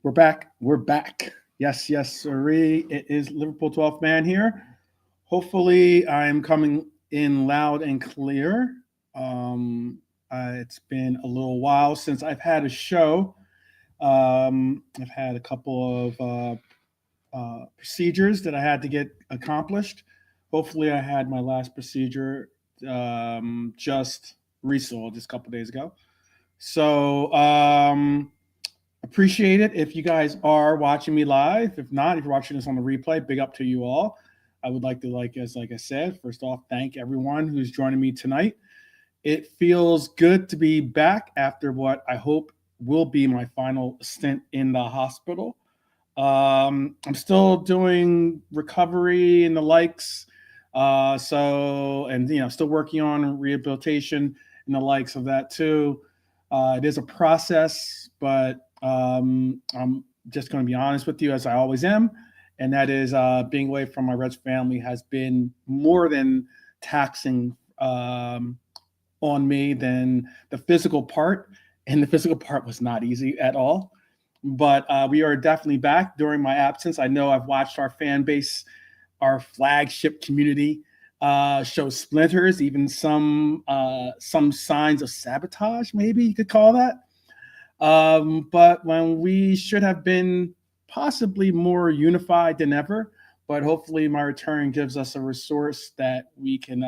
We're back. We're back. Yes, yes, sirree. It is Liverpool 12th man here. Hopefully, I'm coming in loud and clear. It's been a little while since I've had a show. I've had a couple of procedures that I had to get accomplished. Hopefully, I had my last procedure just recently, just a couple days ago. So, appreciate it if you guys are watching me live. If not, if you're watching this on the replay, big up to you all. I would like to, like I said, first off, thank everyone who's joining me tonight. It feels good to be back after what I hope will be my final stint in the hospital. I'm still doing recovery and the likes. Still working on rehabilitation and the likes of that too. It is a process, but I'm just going to be honest with you, as I always am, and that is being away from my Reds family has been more than taxing on me than the physical part, and the physical part was not easy at all. But we are definitely back during my absence. I know I've watched our fan base, our flagship community, show splinters, even some signs of sabotage, maybe you could call that. But when we should have been possibly more unified than ever, but hopefully my return gives us a resource that we can,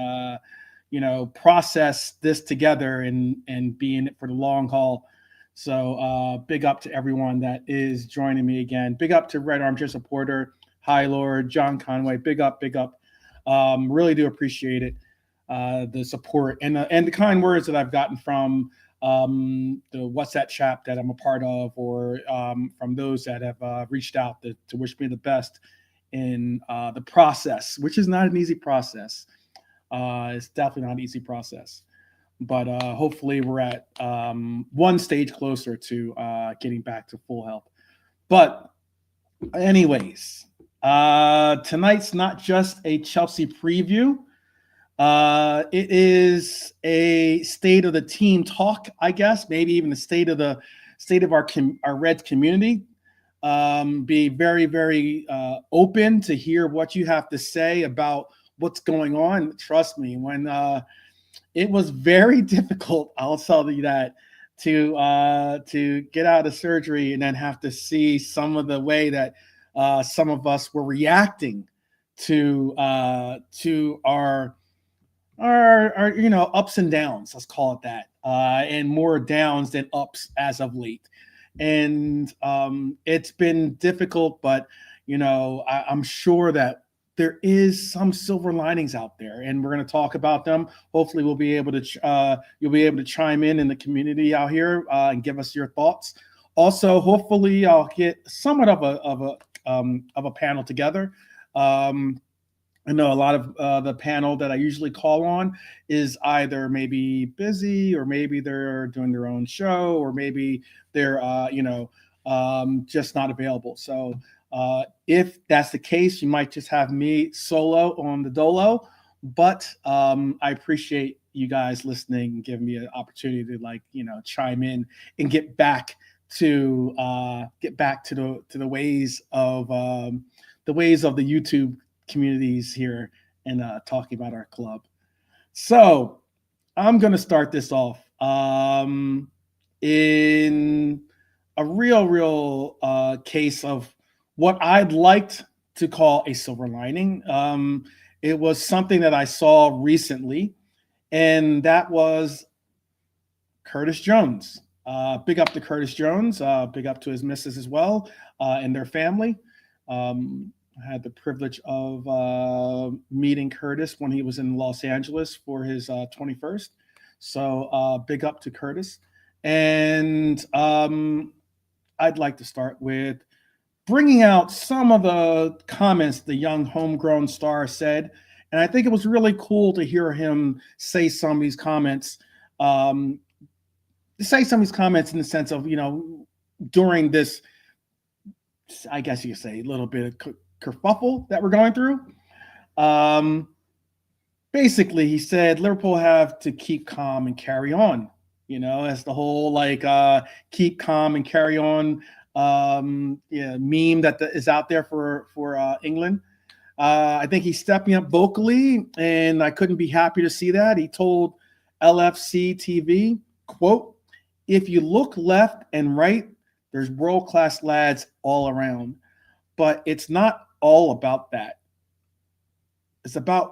process this together and be in it for the long haul. So big up to everyone that is joining me again. Big up to Red Armchair Supporter, High Lord, John Conway. Big up, big up. Really do appreciate it, the support and the kind words that I've gotten from the WhatsApp chat that I'm a part of, or from those that have reached out to wish me the best in the process, which is not an easy process. It's definitely not an easy process, but hopefully we're at one stage closer to getting back to full health. But anyways, tonight's not just a Chelsea preview. It is a state of the team talk, I guess, maybe even the state of our Reds community. Be very, very open to hear what you have to say about what's going on. Trust me, when it was very difficult, I'll tell you that, to get out of surgery and then have to see some of the way that some of us were reacting to our ups and downs, let's call it that, and more downs than ups as of late. And it's been difficult, but I'm sure that there is some silver linings out there, and we're going to talk about them. Hopefully we'll be able to you'll be able to chime in the community out here and give us your thoughts. Also, hopefully I'll get somewhat of a panel together. I know a lot of the panel that I usually call on is either maybe busy, or maybe they're doing their own show, or maybe they're just not available. So if that's the case, you might just have me solo on the dolo. But I appreciate you guys listening and giving me an opportunity to chime in and get back to the ways of the YouTube communities here and talking about our club. So I'm going to start this off in a real case of what I'd liked to call a silver lining. It was something that I saw recently, and that was Curtis Jones. Big up to Curtis Jones. Big up to his missus as well, and their family. I had the privilege of meeting Curtis when he was in Los Angeles for his 21st. So big up to Curtis. And I'd like to start with bringing out some of the comments the young homegrown star said. And I think it was really cool to hear him say some of these comments. In the sense of, during this, I guess you could say, a little bit of kerfuffle that we're going through. Basically, he said Liverpool have to keep calm and carry on. As the whole keep calm and carry on meme that is out there for England. I think he's stepping up vocally, and I couldn't be happy to see that. He told LFC TV, quote, "If you look left and right, there's world-class lads all around. But it's not all about that. It's about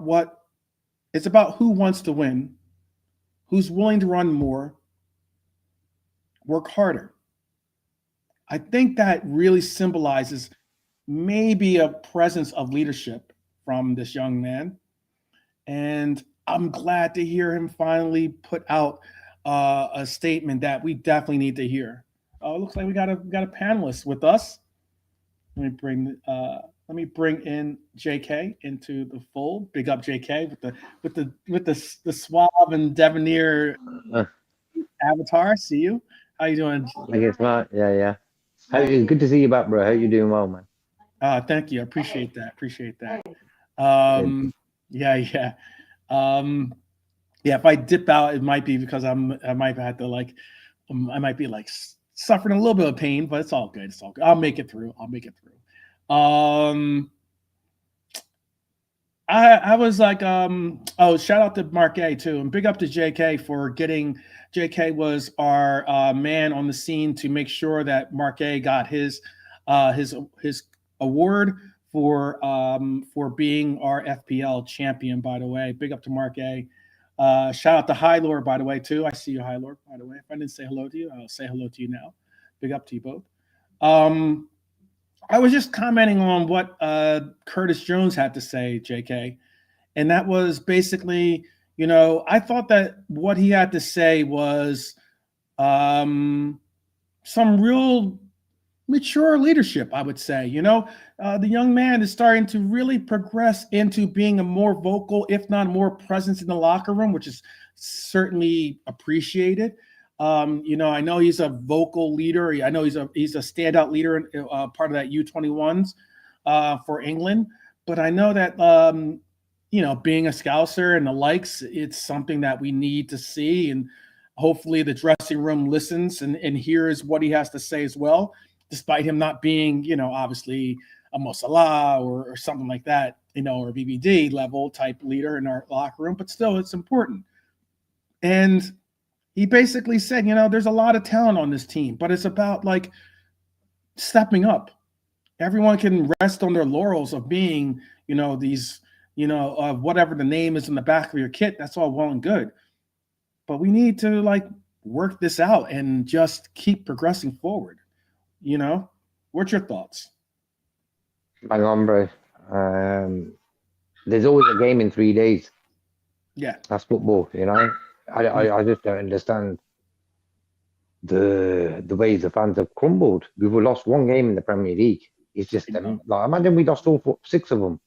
who wants to win, who's willing to run more, work harder." I think that really symbolizes maybe a presence of leadership from this young man. And I'm glad to hear him finally put out a statement that we definitely need to hear. Oh, it looks like we got a panelist with us. Let me bring in JK into the fold. Big up JK with the suave and debonair avatar. See you. How you doing? I guess not. Yeah. Good to see you back, bro. How you doing, well, man? Thank you. I appreciate that. Yeah. If I dip out, it might be because I might have to I might be suffering a little bit of pain, but it's all good. I'll make it through. I was like, shout out to Mark A too, and big up to JK for getting. JK was our man on the scene to make sure that Mark A got his award for being our FPL champion. By the way, big up to Mark A. Shout out to High Lord, by the way, too. I see you, High Lord, by the way. If I didn't say hello to you, I'll say hello to you now. Big up to you both. I was just commenting on what Curtis Jones had to say, JK. And that was basically, I thought that what he had to say was some real mature leadership, I would say. The young man is starting to really progress into being a more vocal, if not more presence in the locker room, which is certainly appreciated. I know he's a vocal leader. I know he's a standout leader, part of that U21s for England. But I know that being a Scouser and the likes, it's something that we need to see, and hopefully the dressing room listens and hears what he has to say as well, despite him not being, obviously a Mo Salah or something like that, or BBD level type leader in our locker room. But still, it's important. And he basically said, there's a lot of talent on this team, but it's about stepping up. Everyone can rest on their laurels of being, these, whatever the name is in the back of your kit. That's all well and good. But we need to work this out and just keep progressing forward. What's your thoughts? Bang on, bro. There's always a game in 3 days. Yeah. That's football, I just don't understand the way the fans have crumbled. We've lost one game in the Premier League. It's just imagine we lost all 6 of them.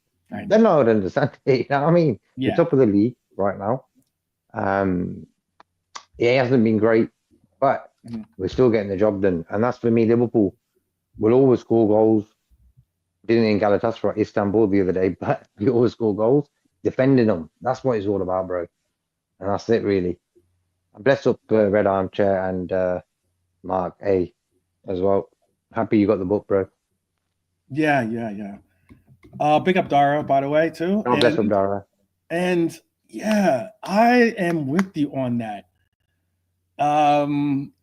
Then I would understand it. You know what I mean? Yeah. We're top of the league right now. It hasn't been great, but we're still getting the job done. And that's for me. Liverpool will always score goals. Didn't in Galatasaray, Istanbul the other day, but we always score goals. Defending them. That's what it's all about, bro. And that's it, really. Bless up Red Armchair and Mark A as well. Happy you got the book, bro. Yeah. Big up Dara, by the way, too. Oh, bless up Dara. And yeah, I am with you on that.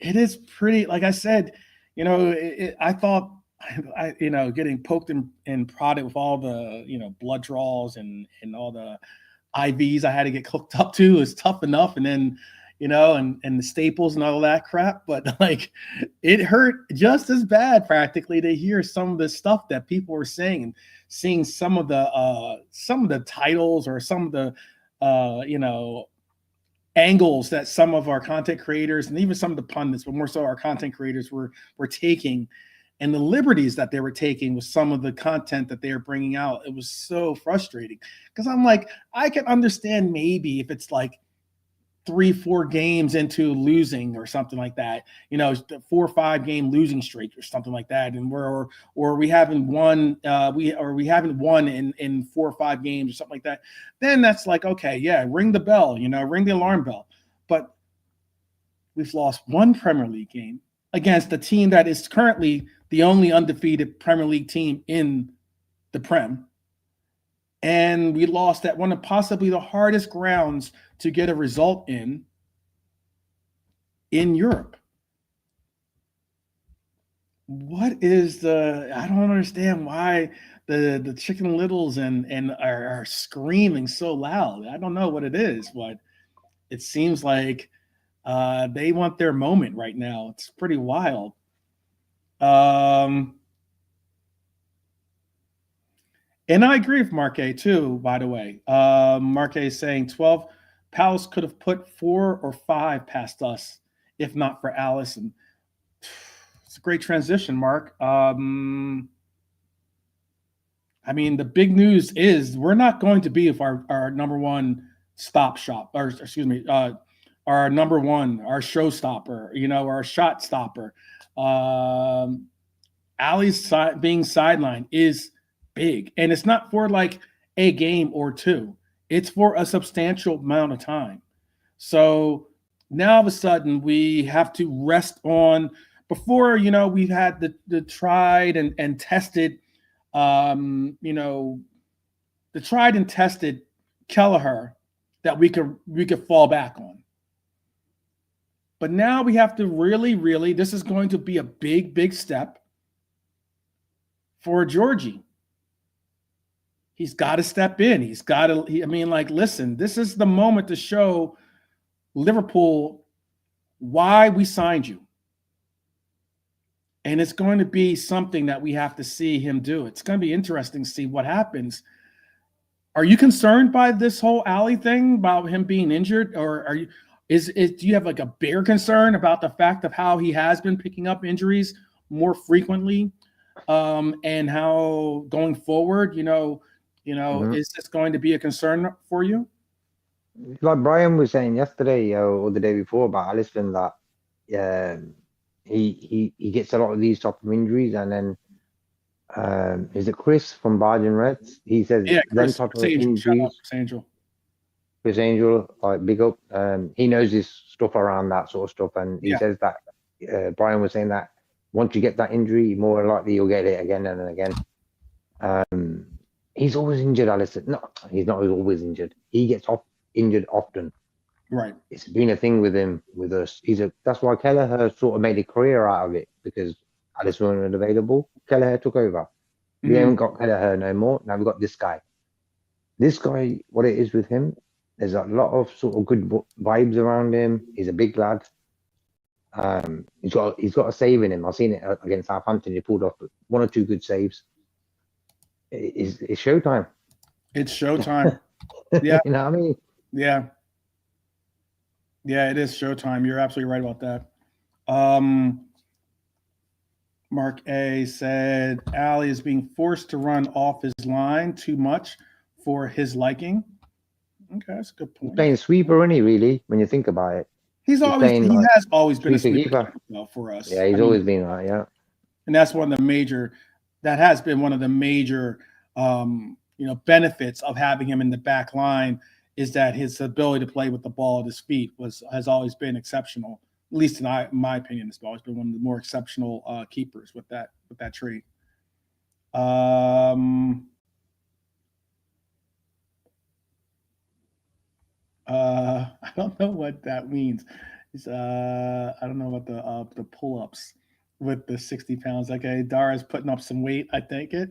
It is pretty, like I said, I thought, getting poked and prodded with all the, blood draws and all the IVs I had to get hooked up to is tough enough. And then, and the staples and all that crap. But it hurt just as bad practically to hear some of the stuff that people were saying and seeing some of the titles or some of the, angles that some of our content creators and even some of the pundits, but more so our content creators were taking, and the liberties that they were taking with some of the content that they were bringing out. It was so frustrating because I'm like, I can understand maybe if it's 3-4 games into losing or something like that, 4 or 5 game losing streak or something like that, and we haven't won in 4 or 5 games or something like that. Then that's okay, yeah, ring the bell, ring the alarm bell. But we've lost one Premier League game against the team that is currently the only undefeated Premier League team in the Prem. And we lost at one of possibly the hardest grounds to get a result in Europe. What is I don't understand why the Chicken Littles and are screaming so loud. I don't know what it is, but it seems like they want their moment right now. It's pretty wild. And I agree with Marque too, by the way. Marque is saying 12 Palace could have put 4 or 5 past us if not for Alisson. It's a great transition, Mark. I mean, the big news is we're not going to be with our number one stop shop, or excuse me, our number one, our showstopper, our shot stopper. Ali's being sidelined is big, and it's not for like a game or two. It's for a substantial amount of time. So now all of a sudden we have to rest on. Before, we've had the tried and tested, the tried and tested Kelleher that we could fall back on. But now we have to really, this is going to be a big, big step for Georgie. He's got to step in. He's got to, listen, this is the moment to show Liverpool why we signed you. And it's going to be something that we have to see him do. It's going to be interesting to see what happens. Are you concerned by this whole Ali thing about him being injured, or do you have like a bigger concern about the fact of how he has been picking up injuries more frequently, and how going forward, is this going to be a concern for you? Like Brian was saying yesterday or the day before about Alisson, that he gets a lot of these type of injuries, and then is it Chris from Bargain Reds? He says them type of injuries. Chris Angel, like big up. He knows his stuff around that sort of stuff, and he says that Brian was saying that once you get that injury, more likely you'll get it again and again. He's always injured, Alisson. No, he's not always injured. He gets injured often. Right. It's been a thing with him, with us. That's why Kelleher sort of made a career out of it, because Alisson wasn't available. Kelleher took over. We haven't got Kelleher no more. Now we've got this guy. This guy, what it is with him, there's a lot of sort of good vibes around him. He's a big lad. He's got a save in him. I've seen it against Southampton. He pulled off 1 or 2 good saves. It's showtime. It's showtime. Yeah. You know what I mean? Yeah. Yeah, it is showtime. You're absolutely right about that. Mark A said Ali is being forced to run off his line too much for his liking. Okay, that's a good point. He's playing sweeper, isn't he, really, when you think about it? He has always been a sweeper for us. Yeah, he's always been that, yeah. And that's one of the major benefits of having him in the back line, is that his ability to play with the ball at his feet has always been exceptional. At least in my opinion, it's always been one of the more exceptional keepers with that trait. I don't know what that means. I don't know about the pull-ups with the 60 pounds. Okay, Dara's putting up some weight, I think it.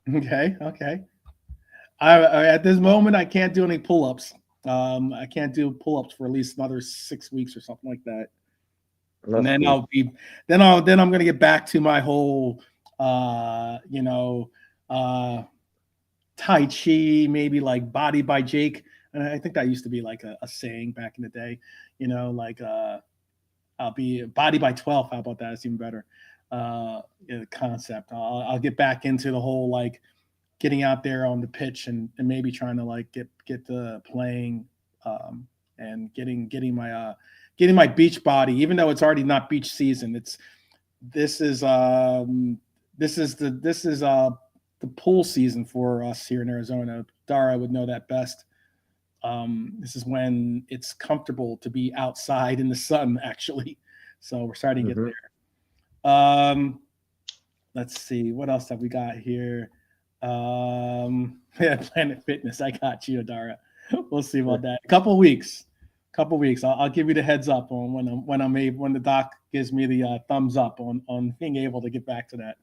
Okay. I at this moment I can't do any pull-ups. I can't do pull-ups for at least another 6 weeks or something like that. And then cool. I'm gonna get back to my whole Tai Chi, maybe like body by Jake. And I think that used to be like a saying back in the day, I'll be body by 12. How about that? It's even better. Concept. I'll get back into the whole like getting out there on the pitch and maybe trying to like get the playing and getting my beach body, even though it's already not beach season. This is the pool season for us here in Arizona. Dara would know that best. This is when it's comfortable to be outside in the sun, actually. So we're starting to get there. Let's see, what else have we got here? Yeah, Planet Fitness. I got you, Adara. We'll see about that. A couple weeks. I'll give you the heads up on when the doc gives me the thumbs up on being able to get back to that.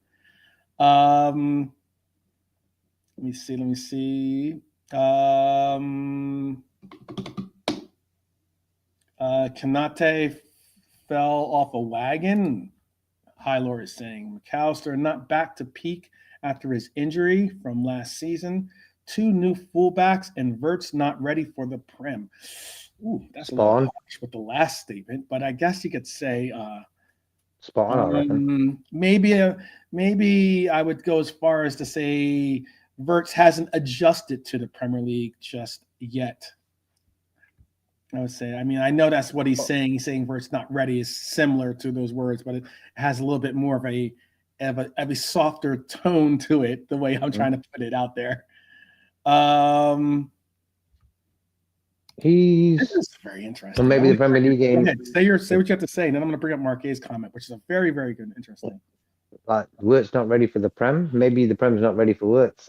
Let me see. Konaté fell off a wagon. Hylor is saying McAllister not back to peak after his injury from last season. 2 new fullbacks and Verts not ready for the Prem. Ooh, that's a little harsh with the last statement, but I guess you could say spot on. I reckon. Maybe I would go as far as to say Verts hasn't adjusted to the Premier League just yet. I would say. I mean, I know that's what he's saying. He's saying Verts not ready is similar to those words, but it has a little bit more of a softer tone to it. The way I'm trying to put it out there. This is very interesting. So maybe the Premier League game. Say what you have to say, and then I'm going to bring up Marquet's comment, which is a very, very good, interesting. Like Wirt's not ready for the Prem. Maybe the Prem's not ready for Wirt's.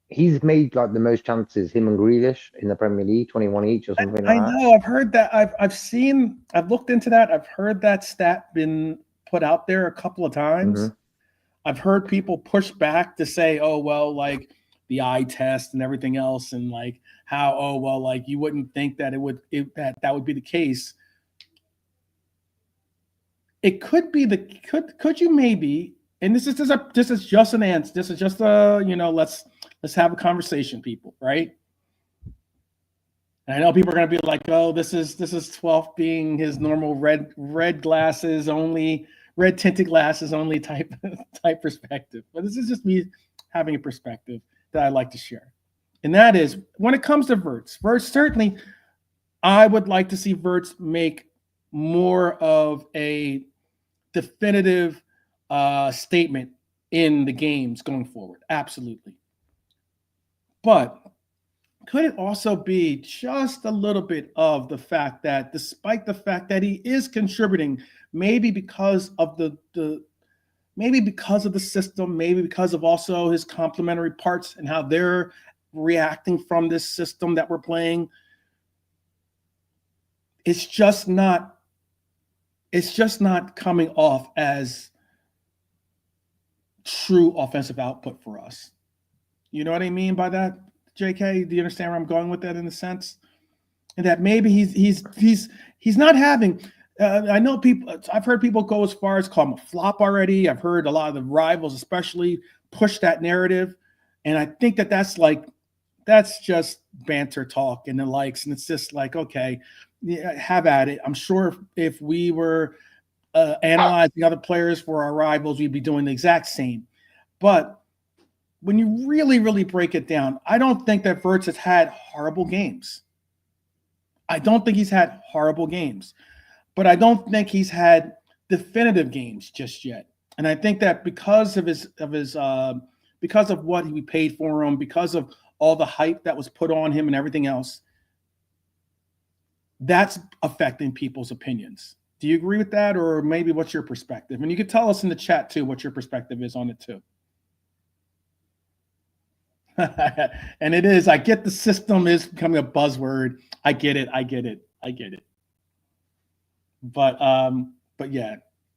He's made like the most chances, him and Grealish, in the Premier League, 21 each or something like that. I know. I've heard that. I've looked into that. I've heard that stat been put out there a couple of times. I've heard people push back to say, oh, well, like the eye test and everything else, and like how, oh, well, like you wouldn't think that that would be the case. It could be could you maybe, and this is just an answer. This is just let's have a conversation, people, right? And I know people are going to be like, oh, this is 12th being his normal red glasses only, red tinted glasses only type perspective. But this is just me having a perspective that I like to share. And that is, when it comes to Verts, certainly I would like to see Verts make more of a definitive statement in the games going forward. Absolutely. But could it also be just a little bit of the fact that, despite the fact that he is contributing, maybe because of the system, maybe because of also his complementary parts and how they're reacting from this system that we're playing, it's just not coming off as true offensive output for us. You know what I mean by that, JK? Do you understand where I'm going with that in a sense? And that maybe he's not having. I know people. I've heard people go as far as call him a flop already. I've heard a lot of the rivals, especially, push that narrative, and I think that's just banter talk and the likes. And it's just like, okay, yeah, have at it. I'm sure if we were analyzing other players for our rivals, we'd be doing the exact same. But when you really, really break it down, I don't think that Verts has had horrible games. I don't think he's had horrible games, but I don't think he's had definitive games just yet. And I think that because of because of what we paid for him, because of all the hype that was put on him and everything else, that's affecting people's opinions. Do you agree with that? Or maybe what's your perspective? And you can tell us in the chat too what your perspective is on it too. And it is, I get the system is becoming a buzzword. I get it. But yeah,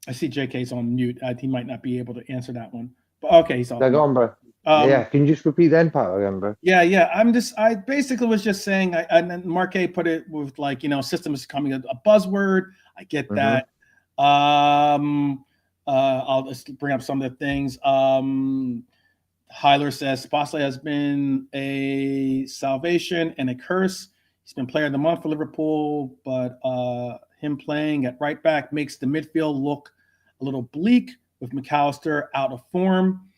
I see JK's on mute. He might not be able to answer that one. But okay, he's on. Go on, bro. Yeah, can you just repeat the end part again, bro? Yeah. I basically was just saying, and then Marquet put it with like, system is becoming a buzzword. I get that. I'll just bring up some of the things. Hyler says Bosley has been a salvation and a curse. He's been player of the month for Liverpool, but him playing at right back makes the midfield look a little bleak with McAllister out of form.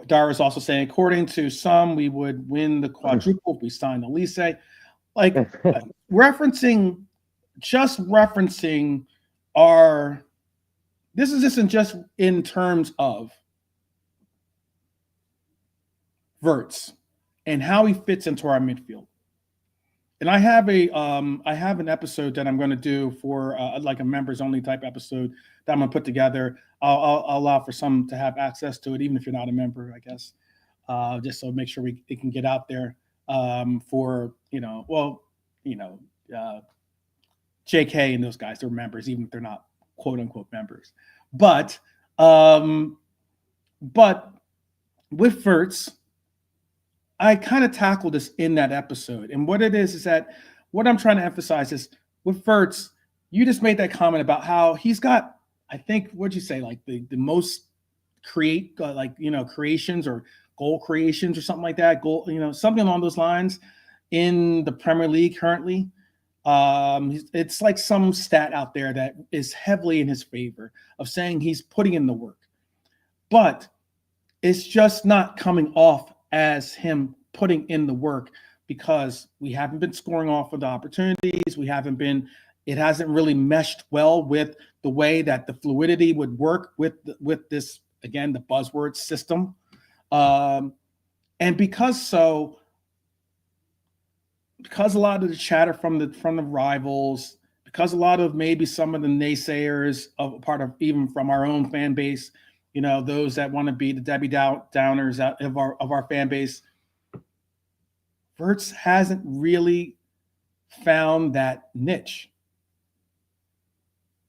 Dara is also saying, according to some, we would win the quadruple if we signed Olise. Like referencing our. This isn't just in terms of Wirtz and how he fits into our midfield. And I have an episode that I'm going to do for like a members only type episode that I'm going to put together. I'll allow for some to have access to it, even if you're not a member, I guess, just so make sure it can get out there for JK and those guys. They're members, even if they're not quote unquote members. But with Wirtz, I kind of tackled this in that episode. And what it is that what I'm trying to emphasize is with Wirtz, you just made that comment about how he's got, I think, what'd you say, like the most creations or goal creations or something like that, something along those lines in the Premier League currently. It's like some stat out there that is heavily in his favor of saying he's putting in the work, but it's just not coming off as him putting in the work because we haven't been scoring off of the opportunities. It hasn't really meshed well with the way that the fluidity would work with this, again, the buzzword system. And because a lot of the chatter from the rivals, because a lot of maybe some of the naysayers of part of even from our own fan base, those that want to be the Debbie Downers of our fan base, Wirtz hasn't really found that niche.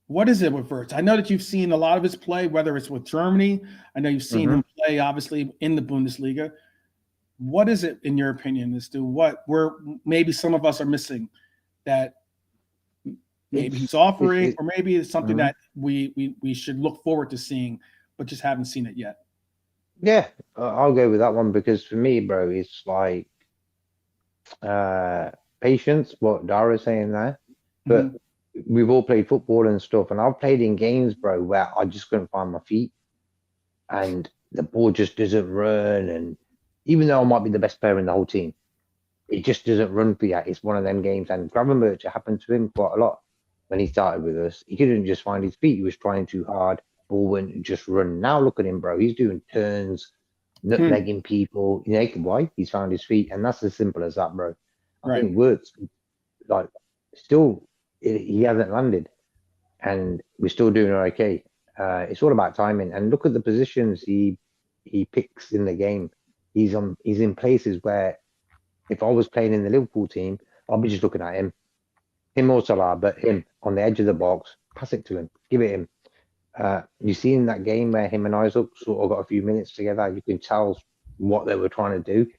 What is it with Wirtz? I know that you've seen a lot of his play, whether it's with Germany. I know you've seen him play, obviously, in the Bundesliga. What is it, in your opinion, as to where maybe some of us are missing that maybe he's offering, or maybe it's something that we should look forward to seeing, but just haven't seen it yet? Yeah, I'll go with that one because for me, bro, it's like patience, what Dara's saying there. But we've all played football and stuff, and I've played in games, bro, where I just couldn't find my feet and the ball just doesn't run. And even though I might be the best player in the whole team, it just doesn't run for you. It's one of them games. And Gravenberch, it happened to him quite a lot when he started with us. He couldn't just find his feet. He was trying too hard. Ball wouldn't just run. Now look at him, bro. He's doing turns, nutmegging people. Why? He's found his feet. And that's as simple as that, bro. I think Wirtz, like, still, he hasn't landed. And we're still doing okay. It's all about timing. And look at the positions he picks in the game. He's in places where if I was playing in the Liverpool team, I'll be just looking at him or Salah, but him on the edge of the box, pass it to him, give it him. You see in that game where him and Isaac sort of got a few minutes together, you can tell what they were trying to do.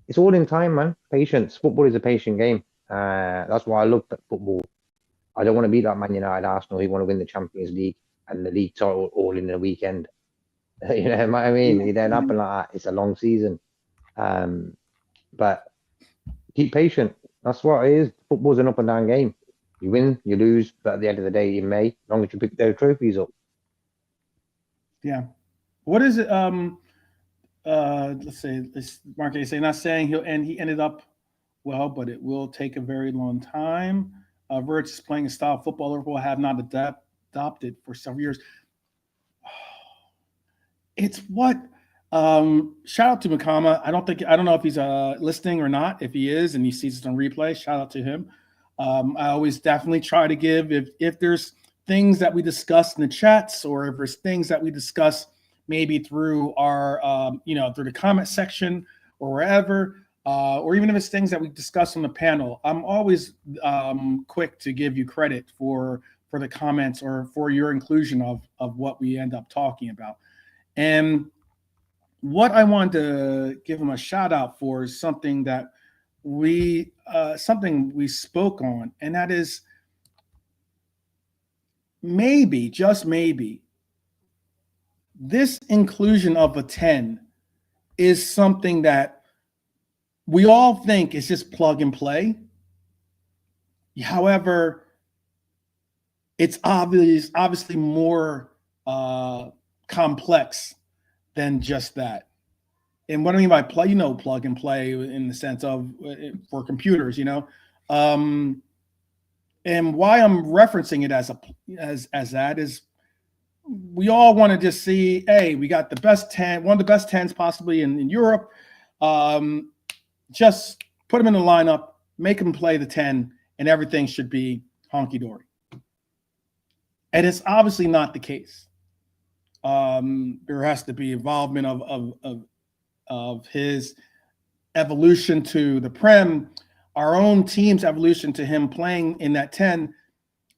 It's all in time, man. Patience. Football is a patient game. That's why I love football. I don't want to be like Man United, Arsenal, who want to win the Champions League and the league title all in a weekend. You know what I mean? It don't happen like that. It's a long season. But keep patient. That's what it is. Football's an up and down game. You win, you lose, but at the end of the day, in May, as long as you pick those trophies up. Yeah. What is it? Let's say this Mark is not saying he ended up well, but it will take a very long time. Wirtz is playing a style of football Liverpool have not adopted for several years. It's what shout out to Makama. I don't know if he's listening or not. If he is and he sees it on replay, shout out to him. I always definitely try to give if there's things that we discuss in the chats, or if there's things that we discuss maybe through our through the comment section or wherever, or even if it's things that we discuss on the panel, I'm always quick to give you credit for the comments or for your inclusion of what we end up talking about. And what I wanted to give him a shout out for is something that we spoke on, and that is maybe, just maybe, this inclusion of a 10 is something that we all think is just plug and play. However, it's obviously more complex than just that. And what I mean by play, plug and play in the sense of for computers, and why I'm referencing it as that is we all want to just see, hey, we got the best 10, one of the best 10s possibly in Europe. Just put him in the lineup, make him play the 10, and everything should be honky-dory. And it's obviously not the case. There has to be involvement of his evolution to the Prem, our own team's evolution to him playing in that 10.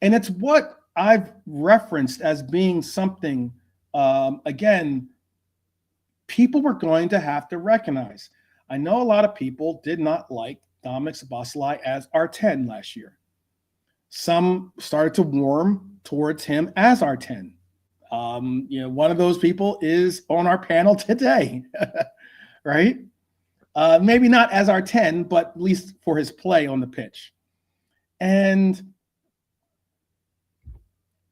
And it's what I've referenced as being something, again, people were going to have to recognize. I know a lot of people did not like Dominic Szoboszlai as our 10 last year. Some started to warm towards him as our 10. One of those people is on our panel today, right? Maybe not as our 10, but at least for his play on the pitch. And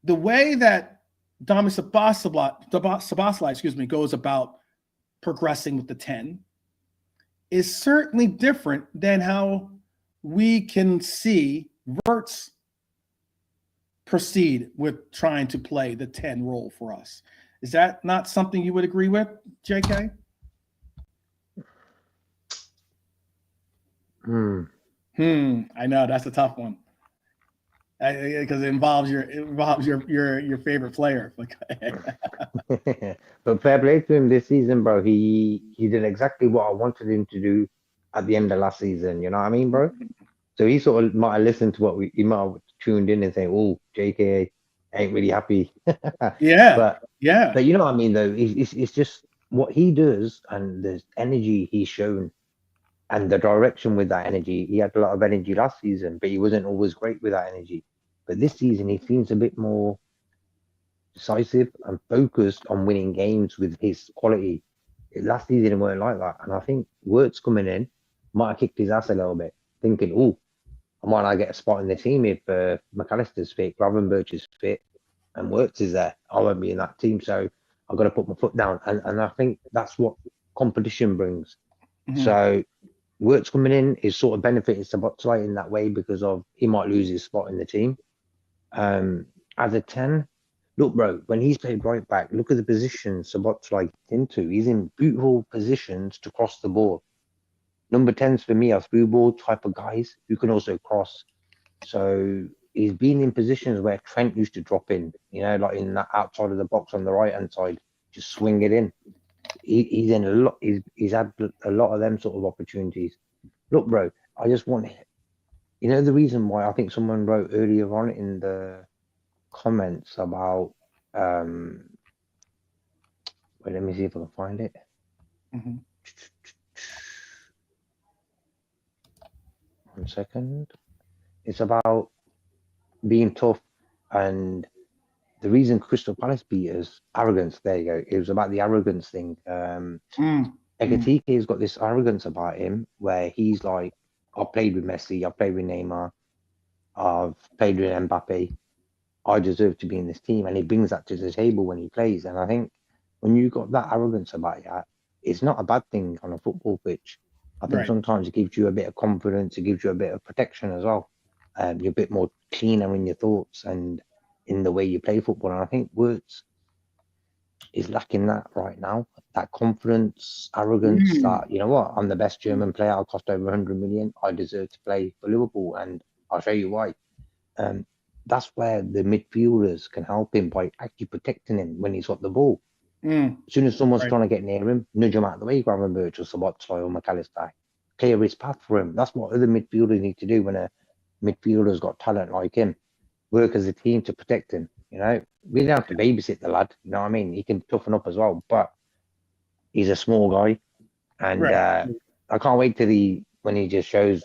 the way that Dominic Szoboszlai, goes about progressing with the 10 is certainly different than how we can see Wirtz proceed with trying to play the 10 role for us. Is that not something you would agree with, JK? I know that's a tough one because it involves your favorite player. But fair play to him this season, bro. He did exactly what I wanted him to do at the end of last season. You know what I mean, bro? So he sort of might have listened to what he might have tuned in and saying, "Oh, JK ain't really happy." Yeah, but yeah. you know what I mean, though. It's just what he does and the energy he's shown and the direction with that energy. He had a lot of energy last season, but he wasn't always great with that energy. But this season, he seems a bit more decisive and focused on winning games with his quality. Last season, it weren't like that. And I think Wirtz coming in might have kicked his ass a little bit, thinking, "Oh, I might not get a spot in the team if McAllister's fit, Gravenberch is fit, and Wirtz is there. I won't be in that team, so I've got to put my foot down." And I think that's what competition brings. Mm-hmm. So Wirtz coming in is sort of benefiting Szoboszlai in that way because of he might lose his spot in the team. As a 10, look, bro, when he's played right back, look at the position Szoboszlai into. He's in beautiful positions to cross the ball. Number 10s for me are through ball type of guys who can also cross. So he's been in positions where Trent used to drop in, like in that outside of the box on the right hand side, just swing it in. He's in a lot. He's had a lot of them sort of opportunities. Look, bro, I just want, the reason why I think someone wrote earlier on in the comments about, wait, let me see if I can find it. Mm-hmm. 1 second. It's about being tough, and the reason Crystal Palace beat us, arrogance. There you go. It was about the arrogance thing. Ekitike has got this arrogance about him where he's like, "I've played with Messi, I've played with Neymar, I've played with Mbappe. I deserve to be in this team," and he brings that to the table when he plays. And I think when you got that arrogance about you, it's not a bad thing on a football pitch. I think sometimes it gives you a bit of confidence, it gives you a bit of protection as well. You're a bit more cleaner in your thoughts and in the way you play football. And I think Wirtz is lacking that right now. That confidence, arrogance, that, you know what, I'm the best German player, I cost over 100 million, I deserve to play for Liverpool, and I'll show you why. That's where the midfielders can help him by actually protecting him when he's got the ball. As soon as someone's trying to get near him, nudge him out of the way, Gravenberch or Szoboszlai or McAllister, clear his path for him. That's what other midfielders need to do when a midfielder's got talent like him. Work as a team to protect him. We don't have to babysit the lad. You know what I mean? He can toughen up as well, but he's a small guy, and I can't wait till when he just shows.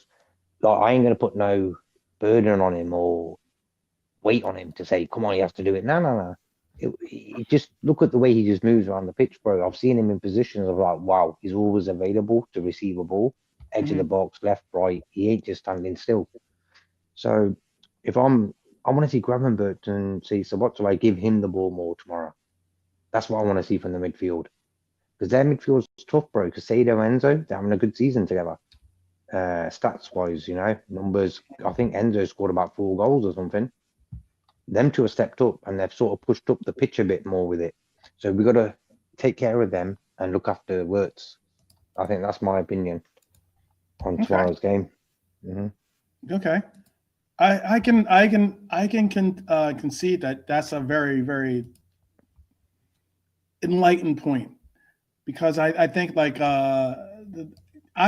Like, I ain't gonna put no burden on him or weight on him to say, "Come on, he has to do it." No. Just look at the way he just moves around the pitch, bro. I've seen him in positions of like, wow, he's always available to receive a ball, edge of the box, left, right. He ain't just standing still. So if I want to see Gravenberch and see Szoboszlai give him the ball more tomorrow. That's what I want to see from the midfield. Because their midfield's tough, bro. Casado, Enzo, they're having a good season together. Stats-wise, numbers. I think Enzo scored about 4 goals or something. Them two have stepped up and they've sort of pushed up the pitch a bit more with it. So we've got to take care of them and look after Wirtz. I think that's my opinion on Okay. tomorrow's game. Mm-hmm. Okay. I can concede that that's a very, very enlightened point, because I think like I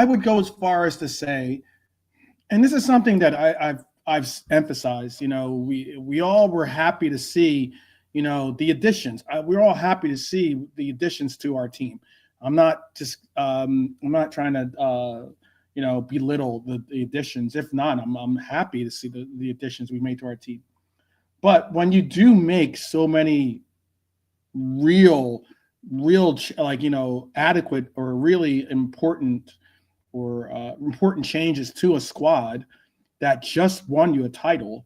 would go as far as to say, and this is something that I've emphasized. You know, we all were happy to see, you know, the additions. We're all happy to see the additions to our team. I'm not trying to you know, belittle the additions. If not, I'm happy to see the additions we made to our team. But when you do make so many real like, you know, adequate or really important or important changes to a squad that just won you a title,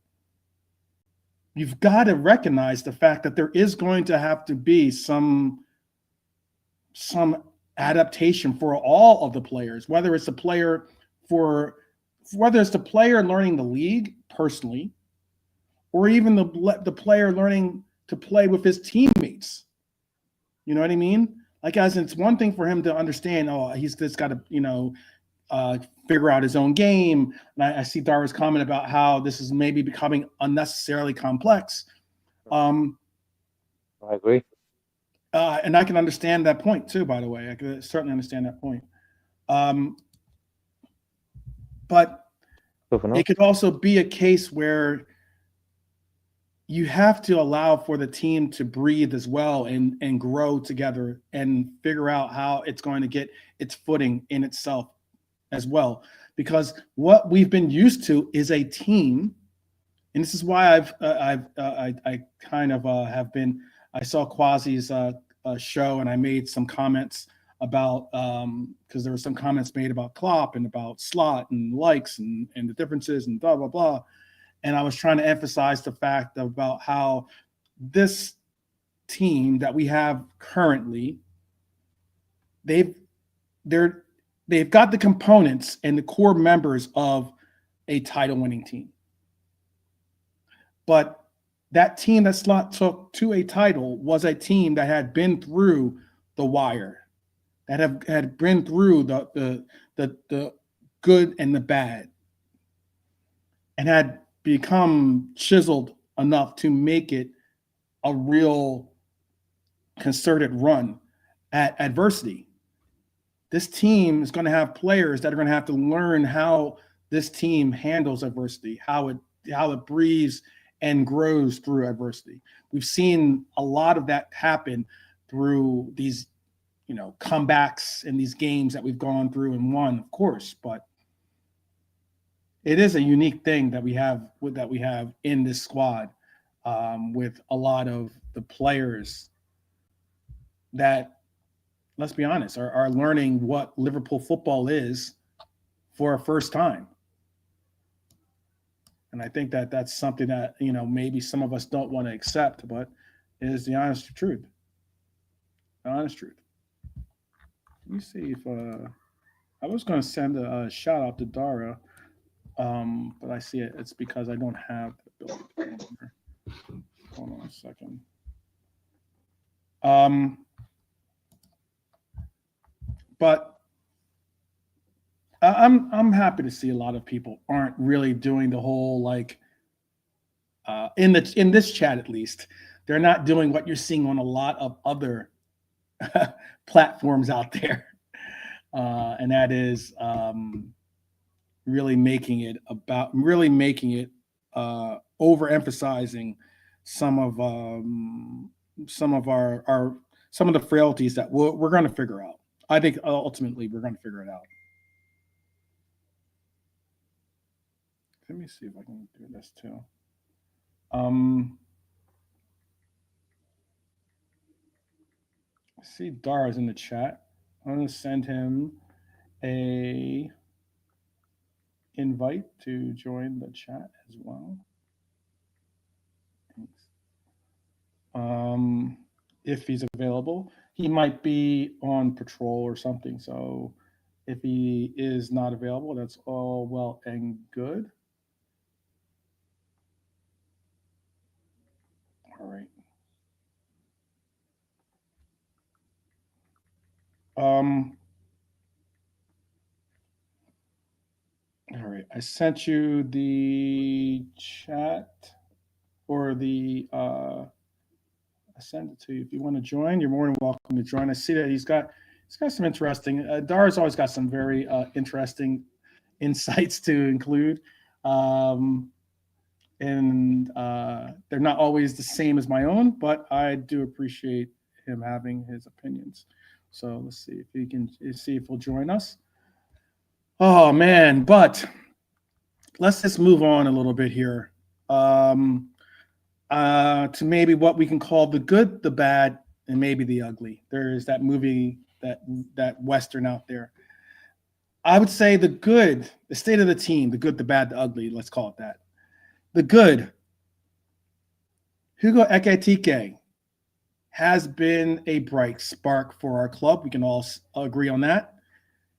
you've got to recognize the fact that there is going to have to be some adaptation for all of the players, whether it's the player learning the league personally, or even the player learning to play with his teammates. You know what I mean? Like, as it's one thing for him to understand, oh, he's just got to, you know, figure out his own game. And I see Dara's comment about how this is maybe becoming unnecessarily complex. I agree. And I can understand that point too, by the way. I can certainly understand that point. But it could also be a case where you have to allow for the team to breathe as well and grow together and figure out how it's going to get its footing in itself as well. Because what we've been used to is a team, and this is why I kind of have been. I saw Quasi's show, and I made some comments about, because there were some comments made about Klopp and about Slot and likes and the differences and blah blah blah. And I was trying to emphasize the fact about how this team that we have currently, they've got the components and the core members of a title-winning team. But that team that Slot took to a title was a team that had been through the wire, that had been through the good and the bad, and had become chiseled enough to make it a real concerted run at adversity. This team is going to have players that are going to have to learn how this team handles adversity, how it breathes and grows through adversity. We've seen a lot of that happen through these, you know, comebacks in these games that we've gone through and won, of course, but it is a unique thing that we have in this squad, with a lot of the players that, let's be honest, are learning what Liverpool football is for a first time. And I think that that's something that, you know, maybe some of us don't want to accept, but it is the honest truth. The honest truth. Let me see if I was going to send a shout out to Dara, but I see it's because I don't have the ability to remember. Hold on a second. But I'm happy to see a lot of people aren't really doing the whole, like, in this chat at least, they're not doing what you're seeing on a lot of other platforms out there, and that is really making it overemphasizing some of the frailties that we're going to figure out. I think ultimately we're going to figure it out. Let me see if I can do this too. I see Dara's in the chat. I'm going to send him a invite to join the chat as well. Thanks. If he's available, he might be on patrol or something. So if he is not available, that's all well and good. All right. I sent you the chat or I sent it to you. If you want to join, you're more than welcome to join. I see that he's got some interesting. Dara's always got some very interesting insights to include, and they're not always the same as my own, but I do appreciate him having his opinions. So let's see if he'll join us. Oh man, but let's just move on a little bit here. To maybe what we can call the good, the bad, and maybe the ugly. There's that movie, that Western out there. I would say the good, the state of the team, the good, the bad, the ugly, let's call it that. The good, Hugo Ekitike has been a bright spark for our club. We can all agree on that.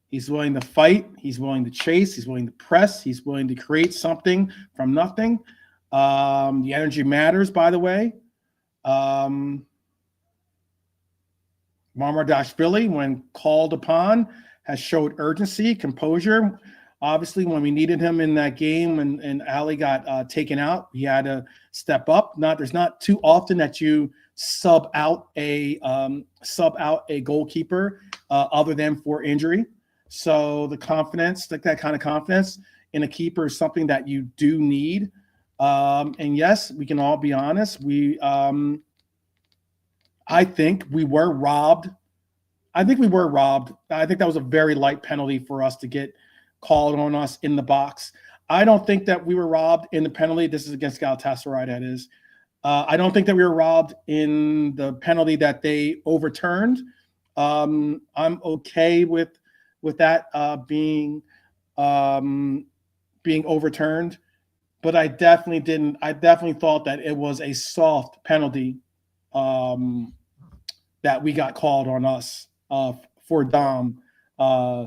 He's willing to fight. He's willing to chase. He's willing to press. He's willing to create something from nothing. The energy matters, by the way. Mamardashvili, when called upon, has showed urgency, composure. Obviously, when we needed him in that game and Ali got taken out, he had to step up. There's not too often that you sub out a goalkeeper other than for injury. So the confidence, like that kind of confidence in a keeper, is something that you do need. And yes, we can all be honest. I think we were robbed. I think that was a very light penalty for us to get called on us in the box. I don't think that we were robbed in the penalty. This is against Galatasaray, that is. I don't think that we were robbed in the penalty that they overturned. I'm okay with that being overturned, but I definitely thought that it was a soft penalty that we got called on us for Dom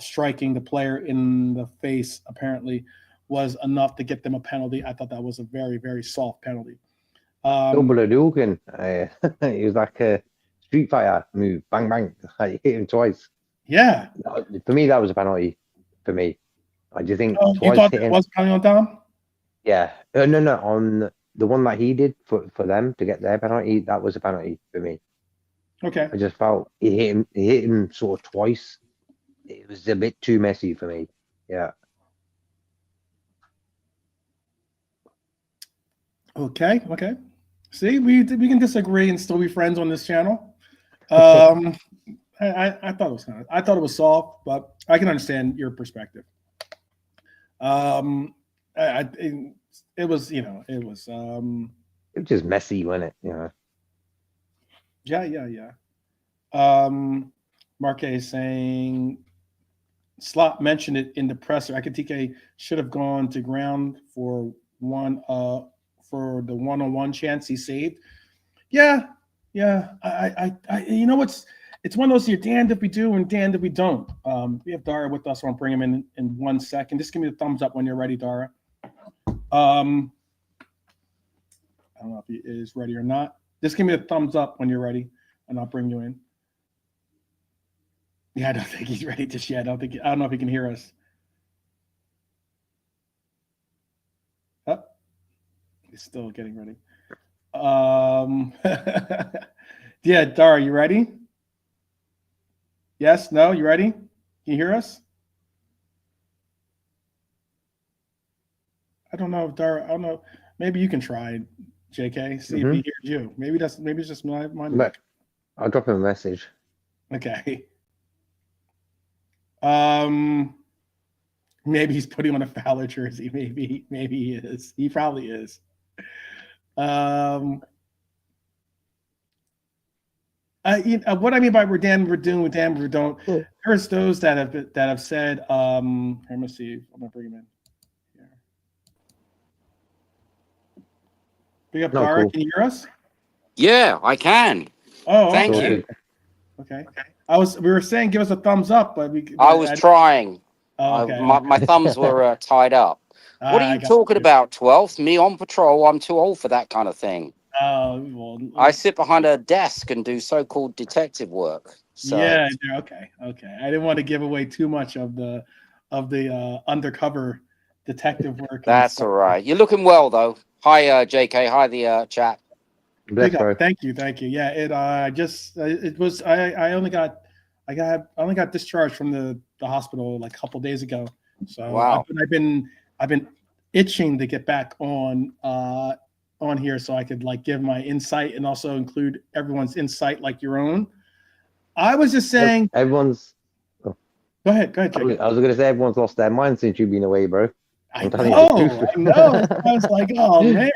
striking the player in the face. Apparently, was enough to get them a penalty. I thought that was a very, very soft penalty. Double Hadouken. It was like a Street Fighter move. Bang, bang. I hit him twice. Yeah. For me, that was a penalty. For me, I just think twice. You thought it was a penalty on Dom? Yeah. No. On the one that he did for them to get their penalty, that was a penalty for me. Okay. I just felt he hit him sort of twice. It was a bit too messy for me. Yeah. Okay. See, we can disagree and still be friends on this channel. I thought it was soft, but I can understand your perspective. It was just messy, wasn't it? Yeah. Marque is saying Slot mentioned it in the presser. Ekitike should have gone to ground for the one-on-one chance he saved. Yeah. I it's one of those, you're damned if we do and damned if we don't. We have Dara with us. I'll bring him in 1 second. Just give me the thumbs up when you're ready, Dara. I don't know if he is ready or not. Just give me a thumbs up when you're ready, and I'll bring you in. Yeah, I don't think he's ready just yet. I don't know if he can hear us. Oh, he's still getting ready. Yeah, Dara, you ready? Yes? No? You ready? Can you hear us? I don't know if Dara. I don't know. Maybe you can try, JK. See if he hears you. Maybe it's just my mic. I'll drop him a message. Okay. Maybe he's putting on a Fowler jersey. Maybe he is. He probably is. What I mean by we're damned, we're doomed, we're damned, we don't. There's those that have said. Let me see. I'm gonna bring him in. Here. Big up, Dara. Cool. Can you hear us? Yeah, I can. Oh, thank you. Okay. We were saying give us a thumbs up, but I was trying. Oh, okay. My thumbs were tied up. What are you talking about, 12th? Me on patrol? I'm too old for that kind of thing. Well, I sit behind a desk and do so-called detective work. So. Yeah. Okay. I didn't want to give away too much of the undercover detective work. That's all right. You're looking well, though. Hi, JK. Hi, the chat. Bless, bro. Thank you. Yeah, I only got discharged from the hospital like a couple days ago. So wow. I've been itching to get back on here so I could like give my insight and also include everyone's insight like your own. I was just saying everyone's. Go ahead, I was going to say everyone's lost their mind since you've been away, bro. I know. I was like, oh man,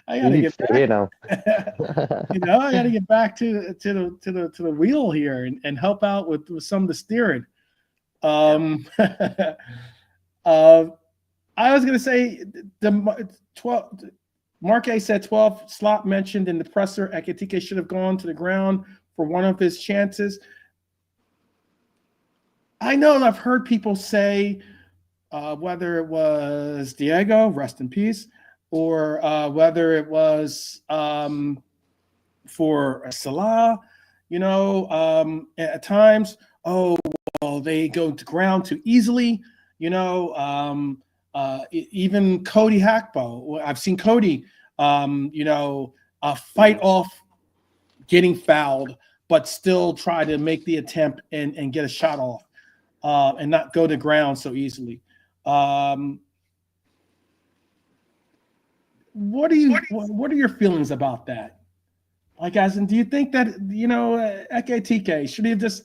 I gotta get back here now. I gotta get back to the wheel here and help out with some of the steering. I was gonna say the 12. Marque said 12. Slot mentioned in the presser, Ekitike should have gone to the ground for one of his chances. I know I've heard people say whether it was Diego, rest in peace, or whether it was for Salah, at times, oh, well, they go to ground too easily, even Cody Hackbo. I've seen Cody, fight off getting fouled, but still try to make the attempt and get a shot off and not go to ground so easily. What are your feelings about that? Like, as in, do you think that Ekitike should have just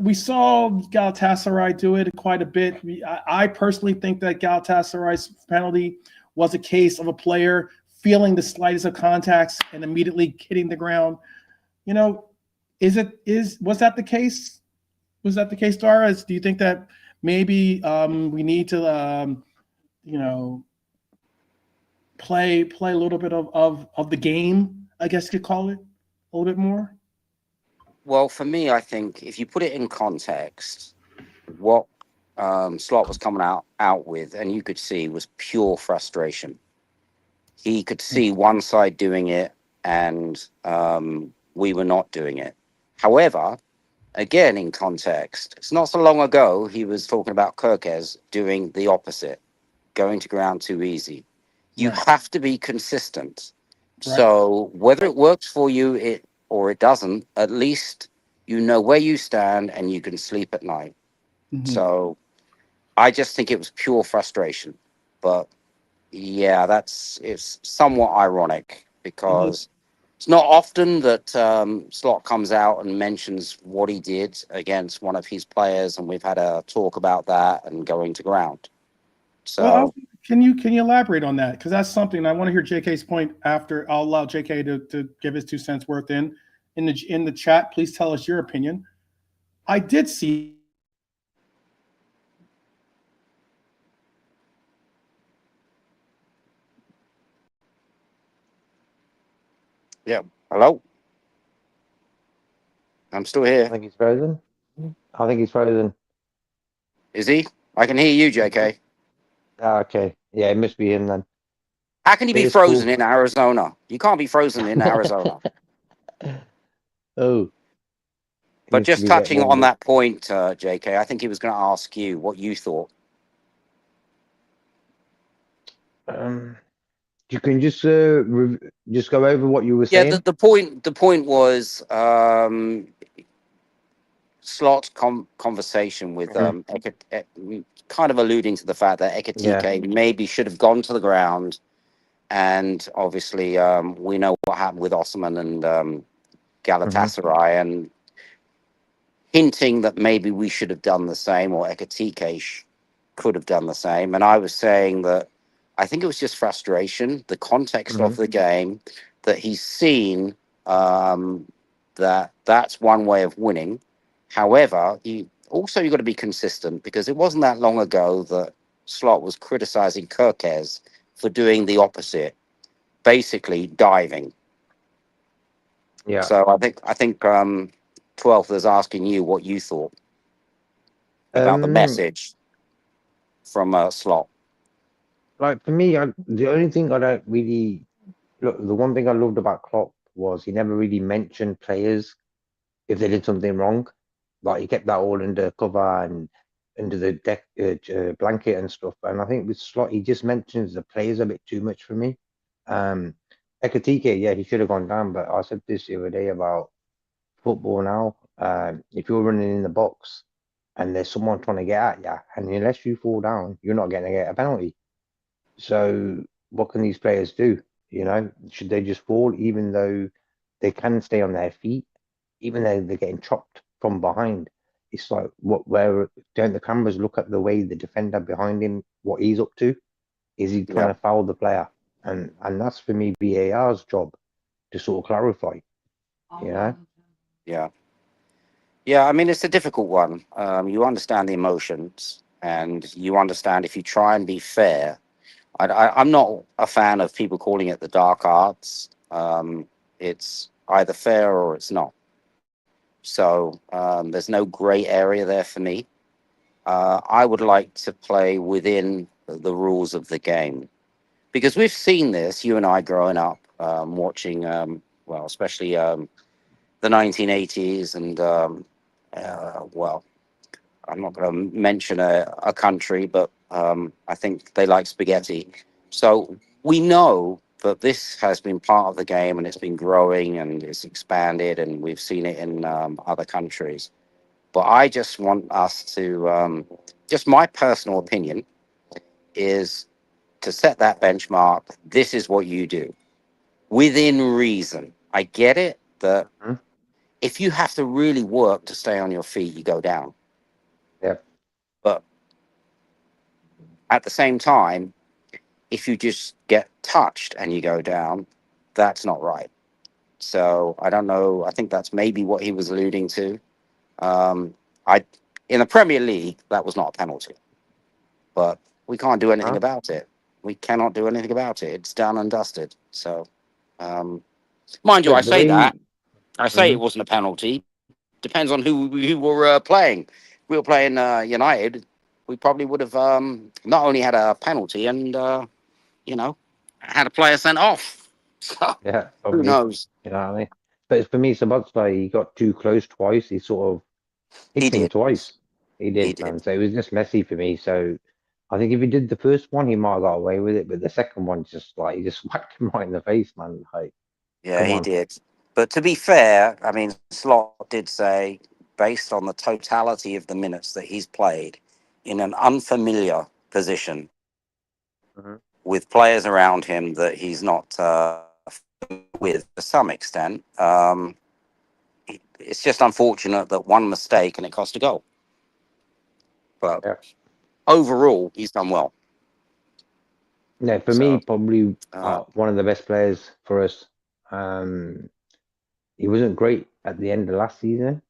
we saw Galatasaray do it quite a bit. I personally think that Galatasaray's penalty was a case of a player feeling the slightest of contacts and immediately hitting the ground. Was that the case? Was that the case, Dara? Do you think that maybe we need to, play a little bit of the game, I guess you could call it, a little bit more? Well, for me, I think if you put it in context, what Slot was coming out with, and you could see, was pure frustration. He could see one side doing it, and we were not doing it. However, again, in context, it's not so long ago he was talking about Kirkes doing the opposite, going to ground too easy. You have to be consistent. Right. So whether it works for you or it doesn't, at least you know where you stand and you can sleep at night. Mm-hmm. So I just think it was pure frustration. But yeah, it's somewhat ironic because it's not often that Slot comes out and mentions what he did against one of his players, and we've had a talk about that and going to ground. So can you elaborate on that? Because that's something I want to hear JK's point after. I'll allow JK to give his 2 cents worth in the chat. Please tell us your opinion. I did see. Yeah. Hello? I'm still here. I think he's frozen. Is he? I can hear you, JK. Okay. Yeah, it must be him then. How can you be frozen in Arizona? You can't be frozen in Arizona. Oh. But just touching on that point, JK, I think he was going to ask you what you thought. You can just go over what you were saying. Yeah, the point was Slot's conversation with kind of alluding to the fact that Ekitike maybe should have gone to the ground, and obviously we know what happened with Osman and Galatasaray, and hinting that maybe we should have done the same, or Ekitike could have done the same. And I was saying that I think it was just frustration, the context of the game, that he's seen that that's one way of winning. However, you've got to be consistent, because it wasn't that long ago that Slot was criticizing Kirkes for doing the opposite, basically diving. Yeah. So I think 12th is asking you what you thought about the message from Slot. Like, for me, the only thing I don't really look, the one thing I loved about Klopp was he never really mentioned players if they did something wrong. Like, he kept that all under cover, and under the blanket and stuff. And I think with Slot, he just mentions the players a bit too much for me. Ekitike, yeah, he should have gone down, but I said this the other day about football now. If you're running in the box and there's someone trying to get at you, and unless you fall down, you're not going to get a penalty. So what can these players do? You know, should they just fall, even though they can stay on their feet, even though they're getting chopped from behind? It's like, where don't the cameras look at the way the defender behind him, what he's up to? Is he trying Yeah. to foul the player? And that's for me VAR's job to sort of clarify. You know? Yeah. Yeah, I mean, it's a difficult one. You understand the emotions, and you understand if you try and be fair. I'm not a fan of people calling it the dark arts. It's either fair or it's not. So there's no gray area there for me. I would like to play within the rules of the game, because we've seen this, you and I growing up, watching, well, especially the 1980s and, well, I'm not going to mention a country, but I think they like spaghetti. So we know that this has been part of the game, and it's been growing and it's expanded, and we've seen it in other countries. But I just want us to, just my personal opinion is to set that benchmark. This is what you do within reason. I get it that Mhm. if you have to really work to stay on your feet, you go down. Yeah. But at the same time, if you just get touched and you go down, that's not right. So I don't know. I think that's maybe what he was alluding to. I in the Premier League, that was not a penalty, but we can't do anything Huh? about it. We cannot do anything about it. It's done and dusted. So, um, mind you, I But the say way, that. I say it Mhm. wasn't a penalty. Depends on who were playing. If we were playing United, we probably would have not only had a penalty and you know, had a player sent off. So Yeah, who probably. knows? You know what I mean? But for me, Sabazai, he got too close twice. He sort of He hit him did. twice. He He did, did. man. So it was just messy for me. So I think if he did the first one, he might have got away with it. But the second one, just like he just whacked him right in the face, man. Like, Yeah, come he on. did. But to be fair, I mean, Slot did say, based on the totality of the minutes that he's played in an unfamiliar position Mhm. with players around him that he's not with to some extent, it's just unfortunate that one mistake and it cost a goal. But Yeah. overall, he's done well. Yeah, for me, So, probably uh, one of the best players for us. Um, he wasn't great at the end of last season,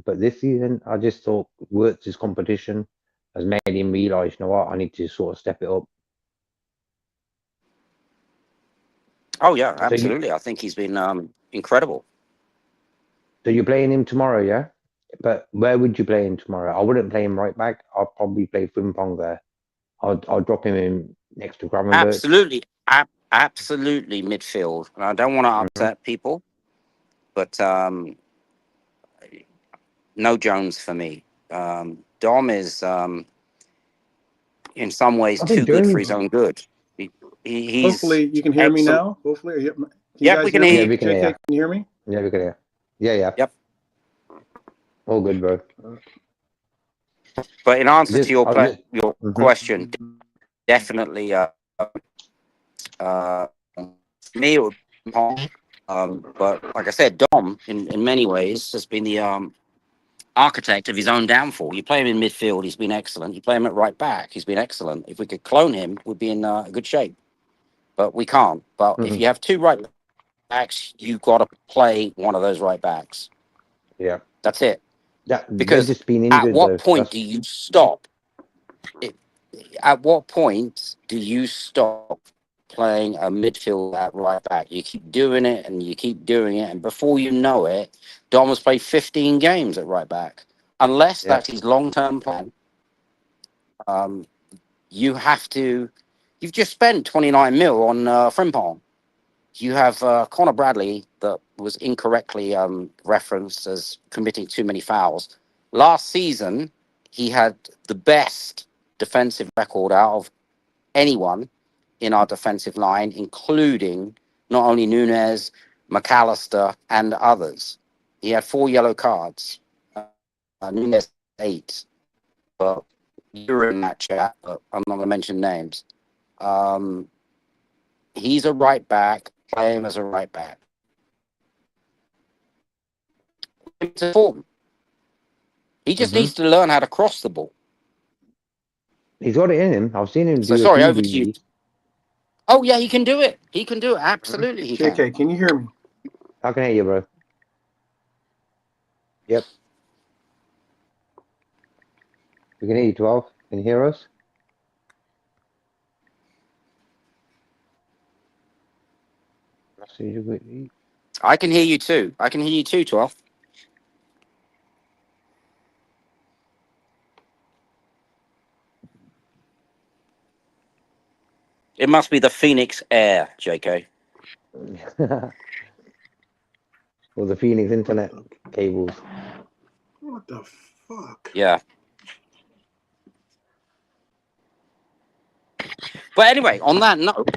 but this season, I just thought Wirtz's competition has made him realise, you know what, I need to sort of step it up. oh, yeah, So you, absolutely. I think he's been incredible. so you're playing him tomorrow, yeah? But where would you play him tomorrow? I wouldn't play him right back. I'll probably play Frimpong there. I'll drop him in next to Gravenberch. Absolutely. Absolutely midfield. And I don't want to Hmm. upset people, but no Jones for me. Dom is in some ways I think too good for his Jones. own good. He's Hopefully you can hear me excellent. now. Hopefully, can you Yep, we guys can hear hear Yeah, me? you. we can JK, hear. can you hear me? Yeah, we can hear. Yeah, yeah. Yep. All good, bro. But in answer to Just, your I just. your Hmm. question, definitely uh, me it would be Pong. But like I said, Dom in many ways has been the architect of his own downfall. You play him in midfield, he's been excellent. You play him at right back, he's been excellent. If we could clone him, we'd be in good shape. But we can't. But if Hmm. you have two right backs, you've got to play one of those right backs. Yeah. That's it. That they're Because just being at injured what though. point That's do you stop? It, at what point do you stop playing a midfield at right back? You keep doing it and you keep doing it, and before you know it, Dom has played 15 games at right back. Unless yeah, that's his long-term plan, um, you have to. You've just spent 29 mil on Frimpong. You have Connor Bradley that was incorrectly referenced as committing too many fouls. Last season, he had the best defensive record out of anyone in our defensive line, including not only Nunez, McAllister, and others. He had 4 yellow cards. Nunez 8. But you're in that chat, but I'm not going to mention names. He's a right back. Play him as a right back. It's form. He just needs to learn how to cross the ball. He's got it in him. I've seen him So do sorry, a over few to you. DVDs. Oh yeah, he can do it. He can do it. Absolutely, he can. JK, can you hear me? I can hear you, bro. Yep. We can hear you, 12. Can you hear us? I can hear you too. I can hear you too, 12. It must be the Phoenix Air, JK. Or the Phoenix internet cables. What the fuck? Yeah. But anyway, on that note,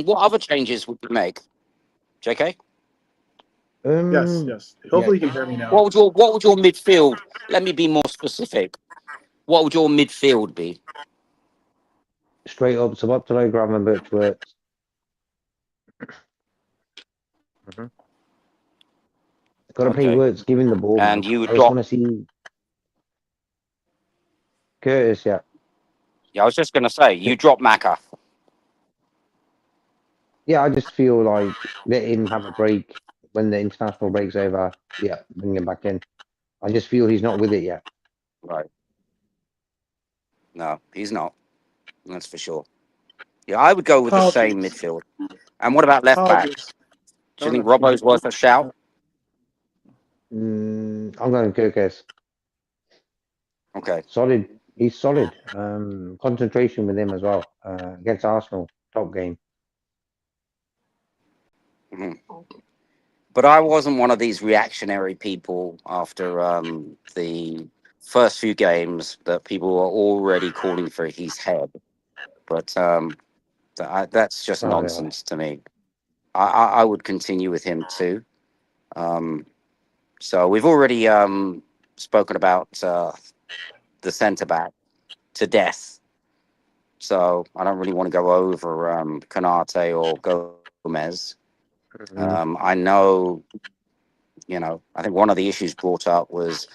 what other changes would you make, JK? Yes. Hopefully you can hear me now. What would your midfield? Let me be more specific. What would your midfield be? Straight up, some up to low Graham and Birchworth. Got to play Words, give him the ball, And man. you I would just drop. want to see Curtis, yeah. Yeah, I was just going to say, you drop Macca. Yeah, I just feel like let him have a break when the international break's over. Yeah, bring him back in. I just feel he's not with it yet. Right. No, he's not. That's for sure. Yeah, I would go with the same midfield. And what about left back? Do you think Robbo's worth a shout? I'm going Kirkes. Okay. Solid. He's solid. Concentration with him as well. Against Arsenal, top game. But I wasn't one of these reactionary people after the first few games that people were already calling for his head. But that's just nonsense to me. I would continue with him too. So we've already spoken about the centre back to death. So I don't really want to go over Konaté or Gomez. I know, I think one of the issues brought up was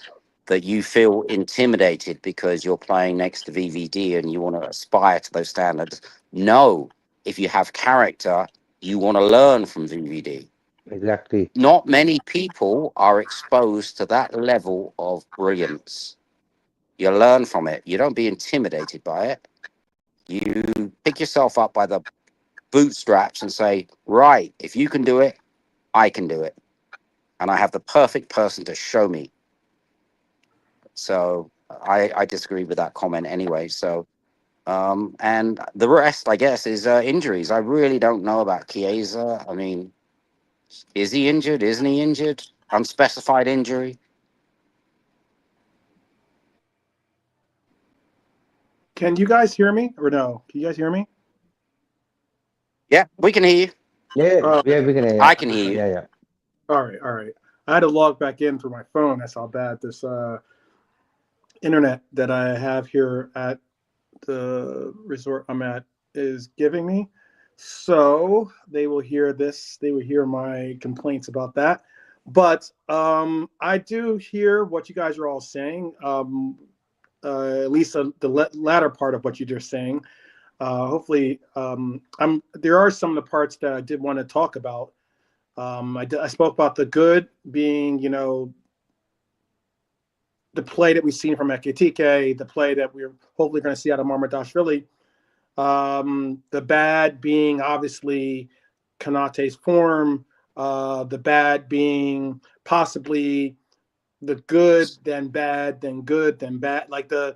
that you feel intimidated because you're playing next to VVD and you want to aspire to those standards. No, if you have character, you want to learn from VVD. Exactly. Not many people are exposed to that level of brilliance. You learn from it. You don't be intimidated by it. You pick yourself up by the bootstraps and say, right, if you can do it, I can do it. And I have the perfect person to show me. So I disagree with that comment anyway. So, and the rest, I guess, is injuries. I really don't know about Chiesa. I mean, is he injured? Isn't he injured? Unspecified injury. Can you guys hear me or no? Can you guys hear me? Yeah, we can hear you. Yeah, we can hear you. I can hear you. Yeah. All right. I had to log back in through my phone. That's how bad this internet that I have here at the resort I'm at is giving me. So they will hear this. They will hear my complaints about that. But I do hear what you guys are all saying. At least the latter part of what you're just saying. Hopefully, there are some of the parts that I did want to talk about. I spoke about the good being, the play that we've seen from Ekitike, the play that we're hopefully going to see out of Mamardashvili. The bad being obviously Konaté's form. The bad being possibly the good, then bad, then good, then bad. Like the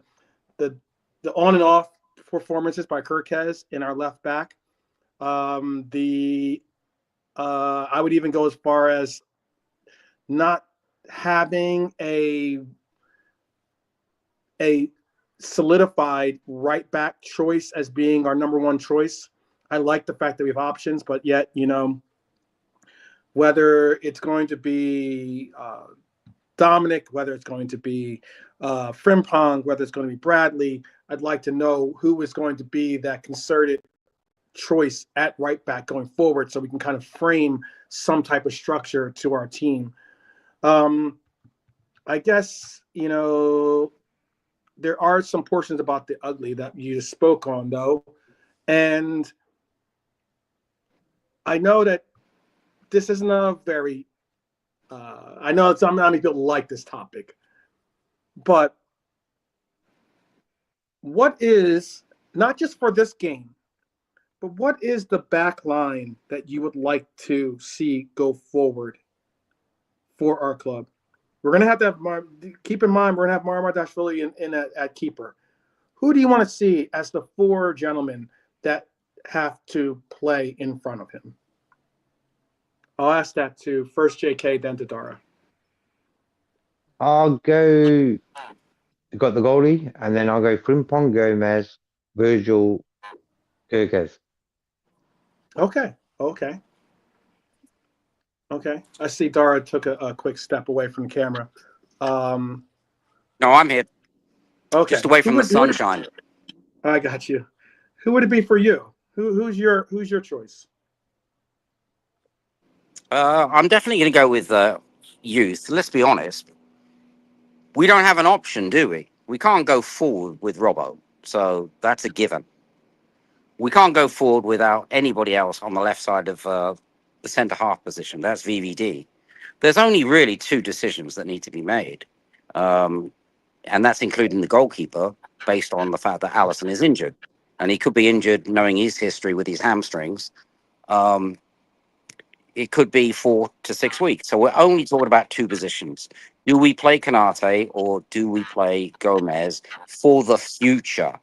on and off performances by Kirkes in our left back. I would even go as far as not having a solidified right back choice as being our number one choice. I like the fact that we have options, but yet, whether it's going to be Dominic, whether it's going to be Frimpong, whether it's going to be Bradley, I'd like to know who is going to be that concerted choice at right back going forward so we can kind of frame some type of structure to our team. I guess, there are some portions about the ugly that you just spoke on, though. And I know that this isn't a very, I know it's not many people like this topic, but what is, not just for this game, but what is the back line that you would like to see go forward for our club? We're going to have keep in mind, we're going to have Mamardashvili in at keeper. Who do you want to see as the four gentlemen that have to play in front of him? I'll ask that to first JK, then to Dara. I'll go. Got the goalie, and then I'll go Frimpong, Gomez, Virgil, Gerges. Okay. I see Dara took a quick step away from the camera. No, I'm here. Okay. Just away from the sunshine. I got you. Who would it be for you? Who's your choice? I'm definitely going to go with youth. Let's be honest. We don't have an option, do we? We can't go forward with Robbo. So that's a given. We can't go forward without anybody else on the left side of the centre half position. That's VVD. There's only really two decisions that need to be made. And that's including the goalkeeper based on the fact that Alisson is injured. And he could be injured knowing his history with his hamstrings. It could be 4 to 6 weeks. So we're only talking about two positions. Do we play Konaté or do we play Gomez for the future?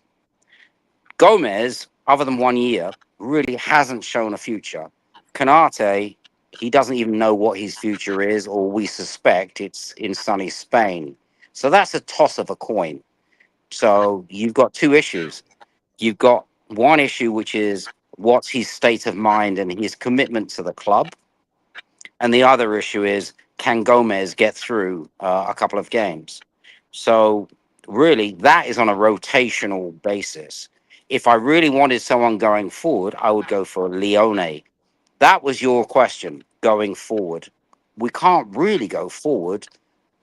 Gomez, other than 1 year, really hasn't shown a future. Konaté, he doesn't even know what his future is, or we suspect it's in sunny Spain. So that's a toss of a coin. So you've got two issues. You've got one issue, which is what's his state of mind and his commitment to the club. And the other issue is, can Gomez get through a couple of games? So really, that is on a rotational basis. If I really wanted someone going forward, I would go for Leoni. That was your question, going forward. We can't really go forward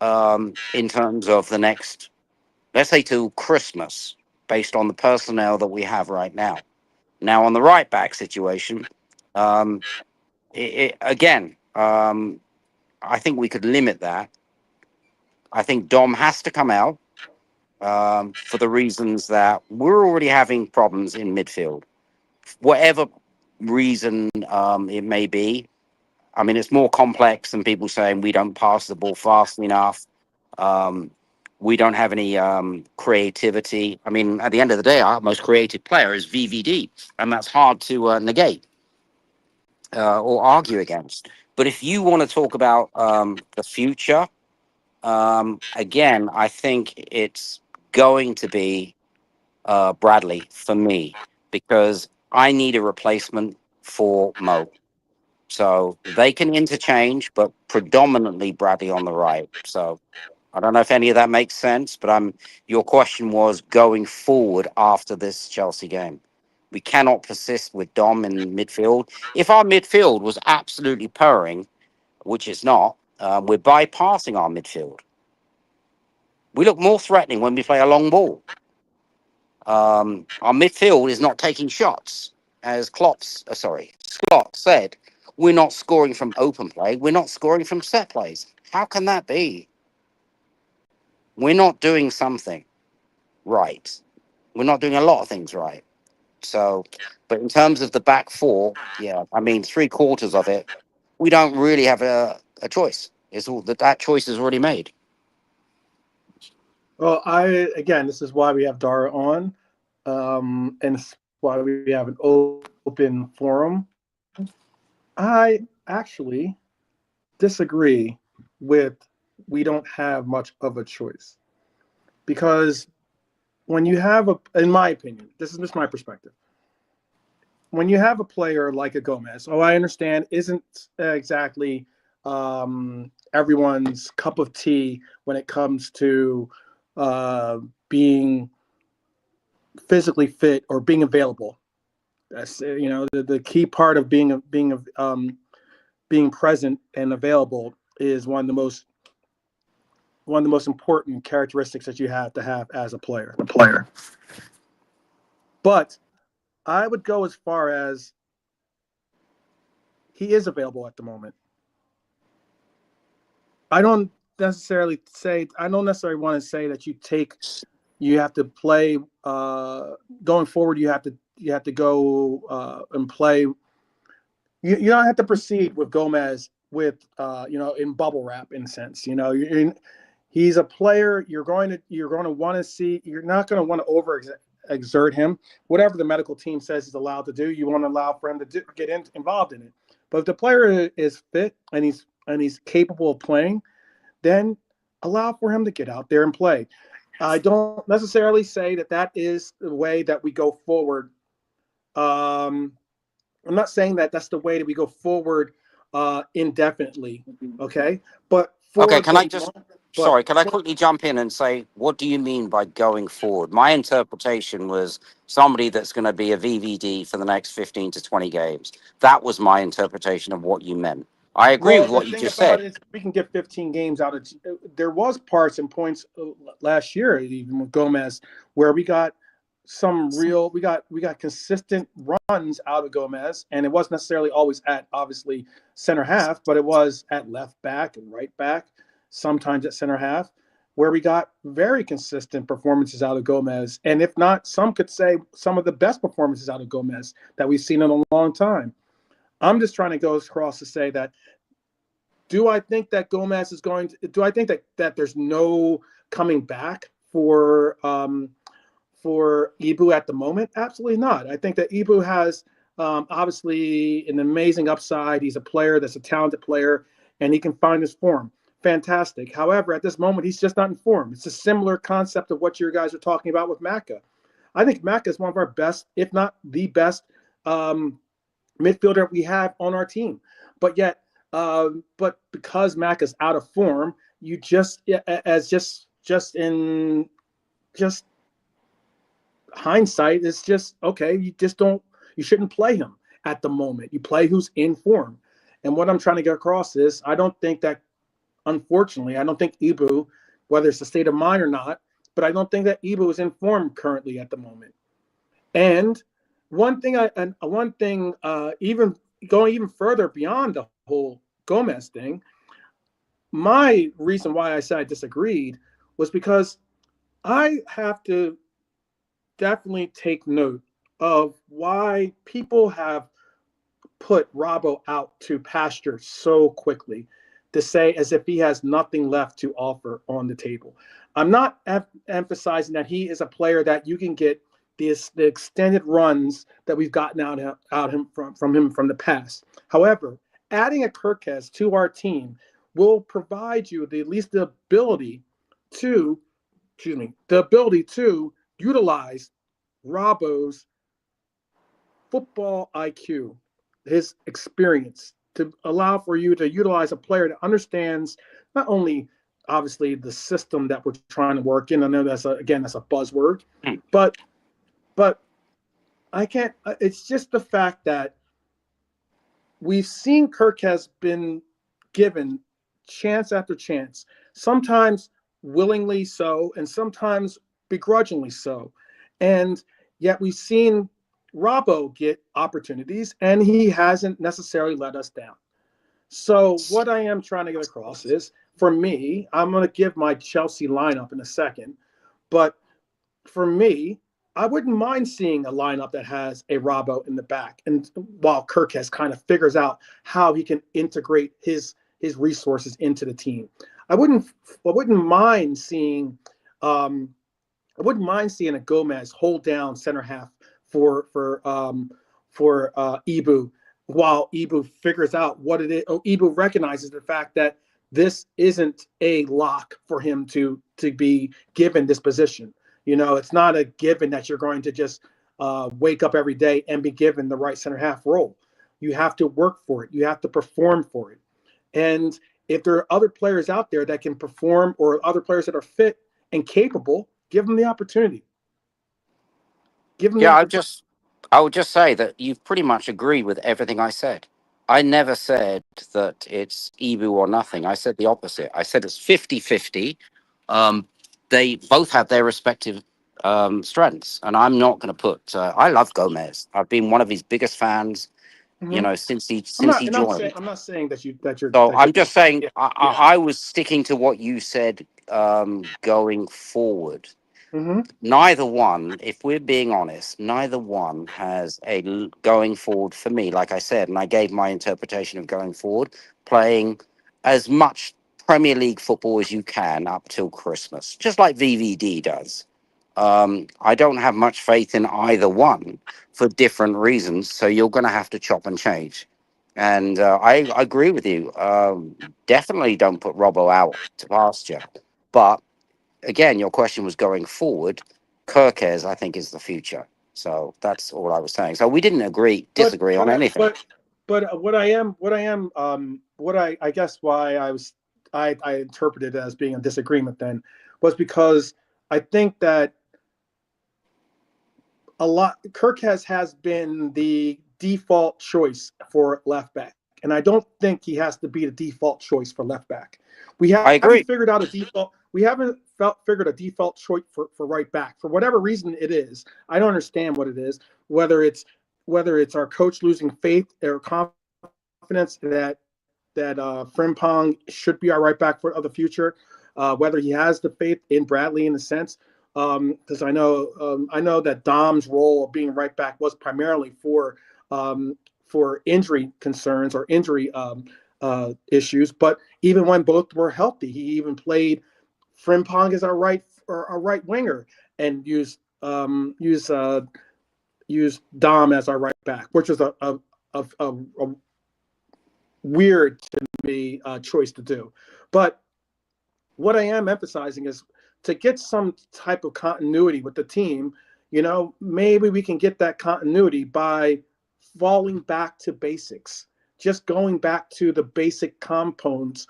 in terms of the next, let's say, till Christmas, based on the personnel that we have right now. Now, on the right back situation, again, I think we could limit that. I think Dom has to come out for the reasons that we're already having problems in midfield. Whatever reason it may be. I mean, it's more complex than people saying we don't pass the ball fast enough. We don't have any creativity. I mean, at the end of the day, our most creative player is VVD, and that's hard to negate or argue against. But if you want to talk about the future, again, I think it's going to be Bradley for me, because I need a replacement for Mo. So they can interchange, but predominantly Bradley on the right. So I don't know if any of that makes sense, but your question was going forward after this Chelsea game. We cannot persist with Dom in midfield. If our midfield was absolutely purring, which it's not, we're bypassing our midfield. We look more threatening when we play a long ball. Our midfield is not taking shots, as Scott said. We're not scoring from open play. We're not scoring from set plays. How can that be? We're not doing something right. We're not doing a lot of things right. So, but in terms of the back four, yeah, I mean, 3/4 of it, we don't really have a choice. It's all that choice is already made. Well, again, this is why we have Dara on, and it's why we have an open forum. I actually disagree with we don't have much of a choice, because when you have in my opinion, this is just my perspective. When you have a player like a Gomez, I understand isn't exactly everyone's cup of tea when it comes to being physically fit or being available. That's the key part of being present and available is one of the most important characteristics that you have to have as a player. But I would go as far as he is available at the moment. I don't necessarily want to say that you have to play going forward. You have to go and play. You don't have to proceed with Gomez with in bubble wrap in a sense. He's a player you're going to want to see. You're not going to want to exert him. Whatever the medical team says he's allowed to do, you want to allow for him to get involved in it. But if the player is fit and he's capable of playing, then allow for him to get out there and play. I don't necessarily say that is the way that we go forward. I'm not saying that that's the way that we go forward indefinitely. Okay, but Okay, can I quickly jump in and say, what do you mean by going forward? My interpretation was somebody that's going to be a VVD for the next 15 to 20 games. That was my interpretation of what you meant. I agree with what you just said. We can get 15 games out of. There was parts and points last year, even with Gomez, where we got we got consistent runs out of Gomez, and it wasn't necessarily always at obviously center half, but it was at left back and right back, sometimes at center half, where we got very consistent performances out of Gomez, and if not, some could say some of the best performances out of Gomez that we've seen in a long time. I'm just trying to go across to say that, do I think that Gomez is going to, do I think that there's no coming back for Ibu at the moment? Absolutely not. I think that Ibu has obviously an amazing upside. He's a player that's a talented player, and he can find his form. Fantastic. However, at this moment, he's just not in form. It's a similar concept of what you guys are talking about with Maka. I think Maka is one of our best, if not the best, midfielder we have on our team, but because Mac is out of form, you just in hindsight, it's just okay. You shouldn't play him at the moment. You play who's in form. And what I'm trying to get across is, unfortunately, I don't think Ibu, whether it's a state of mind or not, but I don't think that Ibu is in form currently at the moment. And one thing, even going even further beyond the whole Gomez thing, my reason why I said I disagreed was because I have to definitely take note of why people have put Robbo out to pasture so quickly, to say as if he has nothing left to offer on the table. I'm not emphasizing that he is a player that you can get the extended runs that we've gotten out him from the past. However, adding a Kirkes to our team will provide you at least the ability to utilize Robbo's football IQ, his experience, to allow for you to utilize a player that understands not only obviously the system that we're trying to work in. I know that's a buzzword, but I can't. It's just the fact that we've seen Kirk has been given chance after chance, sometimes willingly so, and sometimes begrudgingly so, and yet we've seen Robbo get opportunities, and he hasn't necessarily let us down. So what I am trying to get across is, for me, I'm going to give my Chelsea lineup in a second, but for me, I wouldn't mind seeing a lineup that has a Robbo in the back, and while Kirk has kind of figures out how he can integrate his resources into the team, I wouldn't mind seeing a Gomez hold down center half for Ibu, while Ibu figures out what it is. Ibu recognizes the fact that this isn't a lock for him to be given this position. It's not a given that you're going to just wake up every day and be given the right center half role. You have to work for it. You have to perform for it. And if there are other players out there that can perform, or other players that are fit and capable, give them the opportunity. Give them. Yeah, I would just say that you've pretty much agreed with everything I said. I never said that it's Ibu or nothing. I said the opposite. I said it's 50-50. They both have their respective strengths, and I'm not going to put. I love Gomez. I've been one of his biggest fans, Mhm. since he I'm joined. not saying that you're. So I'm just saying, Yeah, I was sticking to what you said going forward. Mm-hmm. Neither one, if we're being honest, neither one has going forward for me, like I said, and I gave my interpretation of going forward, playing as much Premier League football as you can up till Christmas, just like VVD does. I don't have much faith in either one for different reasons, so you're going to have to chop and change. And I agree with you. Definitely don't put Robbo out to pasture. But again, your question was going forward. Kirkes, I think, is the future. So that's all I was saying. So we didn't disagree on anything. But I guess why I interpreted it as being a disagreement then was because I think that Kirkes has been the default choice for left back, and I don't think he has to be the default choice for left back. We I haven't agree. figured out a default. We haven't figured a default choice for right back for whatever reason it is. I don't understand what it is. Whether it's our coach losing faith or confidence that Frimpong should be our right back for the future. Whether he has the faith in Bradley in a sense, because I know that Dom's role of being right back was primarily for injury concerns or injury issues. But even when both were healthy, he even played Frimpong as our right winger and used Dom as our right back, which was a weird to me choice to do. But what I am emphasizing is to get some type of continuity with the team. Maybe we can get that continuity by falling back to basics, just going back to the basic components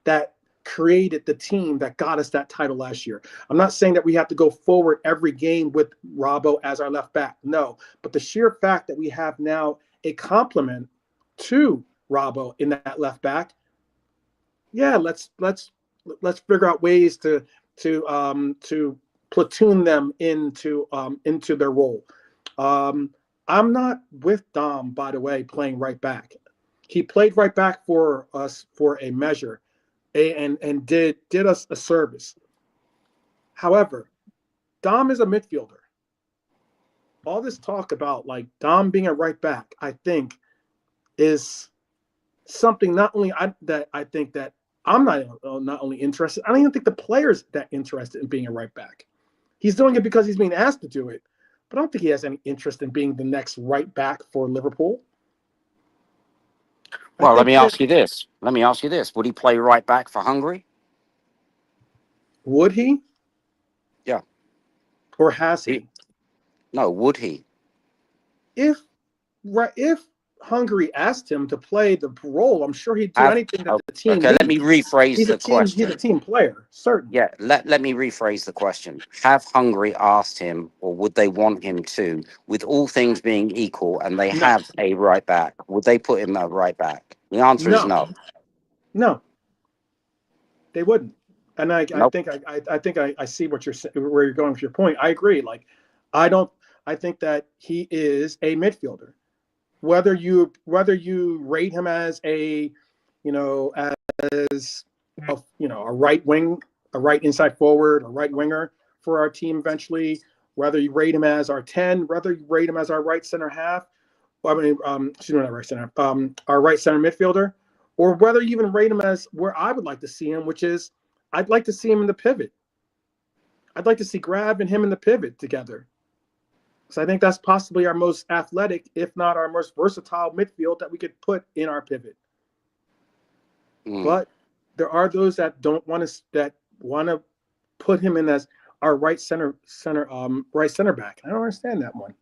that created the team that got us that title last year. I'm not saying that we have to go forward every game with Robbo as our left back. No, but the sheer fact that we have now a complement to Robbo in that left back, yeah, let's figure out ways to platoon them into their role. I'm not with Dom, by the way, playing right back. He played right back for us for a measure, and did us a service. However, Dom is a midfielder. All this talk about like Dom being a right back, I think, is something not only I think that I'm not only interested. I don't even think the player's that interested in being a right back. He's doing it because he's being asked to do it, but I don't think he has any interest in being the next right back for Liverpool. Well, let me ask you this. Would he play right back for Hungary? Would he? Yeah. Or has he? No, would he? If Hungary asked him to play the role, I'm sure he'd do anything that the team Okay, needs. let me rephrase the question. He's a team player, certainly. Yeah, let me rephrase the question. Have Hungary asked him, or would they want him to, with all things being equal, and they have a right back, would they put him at right back? The answer is no. No, they wouldn't. And I Nope. think I see where you're going with your point. I agree. Like, I think that he is a midfielder. Whether you rate him as a right wing, a right inside forward, a right winger for our team eventually, whether you rate him as our 10, whether you rate him as our right center half, excuse me, not right center, our right center midfielder, or whether you even rate him as where I would like to see him, which is I'd like to see him in the pivot. I'd like to see Grab and him in the pivot together. So I think that's possibly our most athletic, if not our most versatile midfield that we could put in our pivot. But there are those that want to put him in as our right center back. I don't understand that one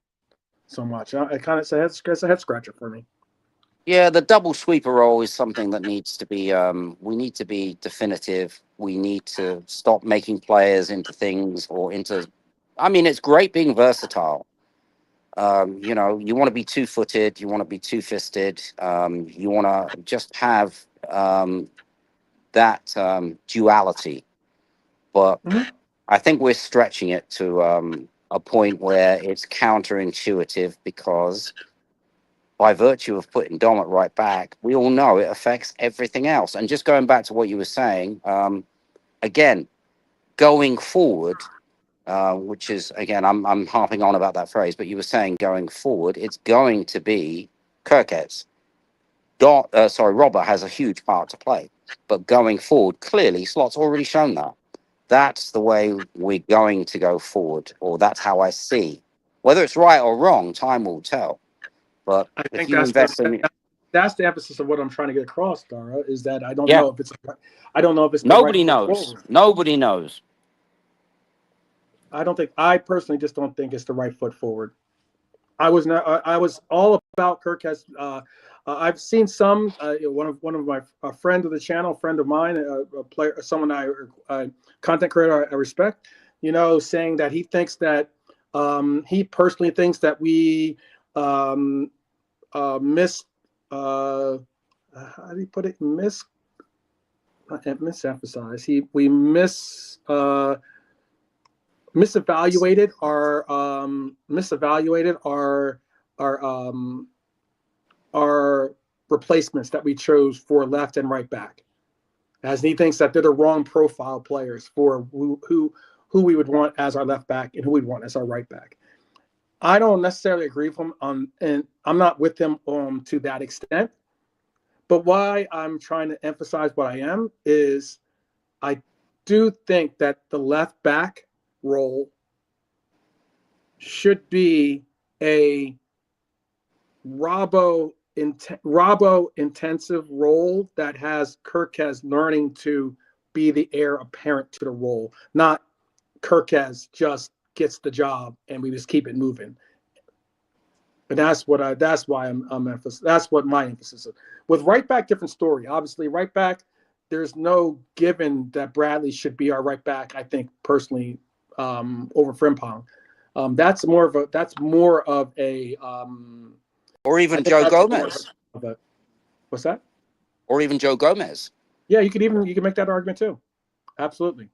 so much. I kind of say it's a head scratcher for me. Yeah, the double sweeper role is something that needs to be. We need to be definitive. We need to stop making players into things or into. I mean, it's great being versatile. You know, you want to be two-footed, you want to be two-fisted, you want to just have that duality. But I think we're stretching it to a point where it's counterintuitive because by virtue of putting Dom at right back, we all know it affects everything else. And just going back to what you were saying, again, going forward, which is, again, I'm harping on about that phrase, but you were saying going forward, it's going to be Kirkes. Robert has a huge part to play. But going forward, clearly, Slot's already shown that. That's the way we're going to go forward, or that's how I see. Whether it's right or wrong, time will tell. But I if think you invest in it, that's the emphasis of what I'm trying to get across, Dara, is that I don't yeah, know if it's the right nobody foot knows. forward. Nobody knows. I personally just don't think it's the right foot forward. I was all about Kirkes. I've seen some one of my friend of the channel, friend of mine, a player, someone content creator I respect, saying that he thinks that he personally thinks that we miss how do you put it, misemphasize, we misevaluated our replacements that we chose for left and right back, as he thinks that they're the wrong profile players for who we would want as our left back and who we'd want as our right back. I don't necessarily agree with him and I'm not with him to that extent. But why I'm trying to emphasize what I am is I do think that the left back role should be a Robbo intensive role that has Kirkes learning to be the heir apparent to the role, not Kirkes just gets the job and we just keep it moving. And that's why I'm emphasizing. That's what my emphasis is. With right back, different story. Obviously, right back, there's no given that Bradley should be our right back. I think personally, over Frimpong, that's more of a Or even Joe Gomez. What's that? Or even Joe Gomez. Yeah, you can make that argument too. Absolutely,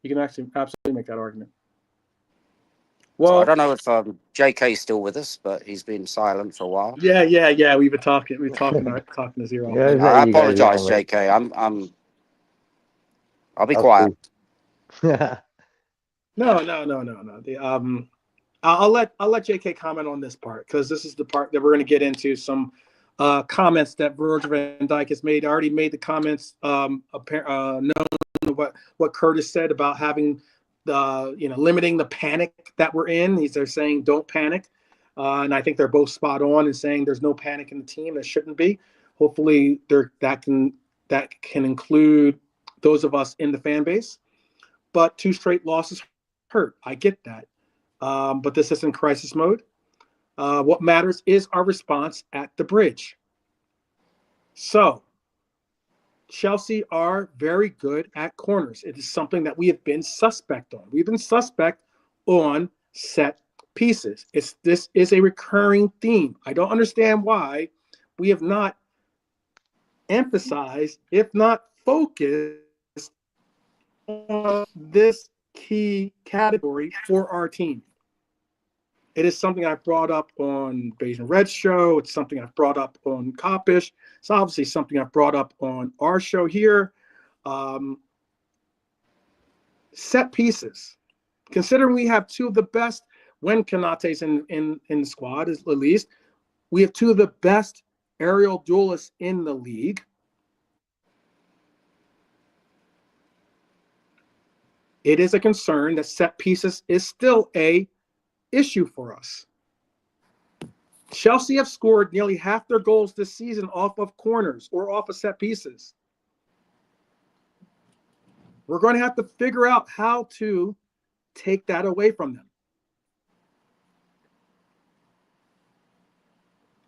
you can absolutely make that argument. Well, So I don't know if JK's still with us, but he's been silent for a while. Yeah. We've been talking to zero. Yeah, I apologize, JK. I'll be quiet. Cool. No. I'll let JK comment on this part, because this is the part that we're going to get into some comments that Virgil van Dijk has made. I already made the comments known what Curtis said about having limiting the panic that we're in. They're saying don't panic, and I think they're both spot on in saying there's no panic in the team. There shouldn't be. Hopefully that can include those of us in the fan base. But 2 straight losses hurt. I get that. But this isn't crisis mode. What matters is our response at the bridge. So, Chelsea are very good at corners. It is something that we have been suspect on. We've been suspect on set pieces. This is a recurring theme. I don't understand why we have not emphasized, if not focused, on this key category for our team. It is something I've brought up on Beige and Red show. It's something I've brought up on Copish. It's obviously something I've brought up on our show here. Set pieces. Considering we have 2 of the best, when Konaté's in the squad, at least, we have 2 of the best aerial duelists in the league. It is a concern that set pieces is still a issue for us. Chelsea have scored nearly half their goals this season off of corners or off of set pieces. We're going to have to figure out how to take that away from them.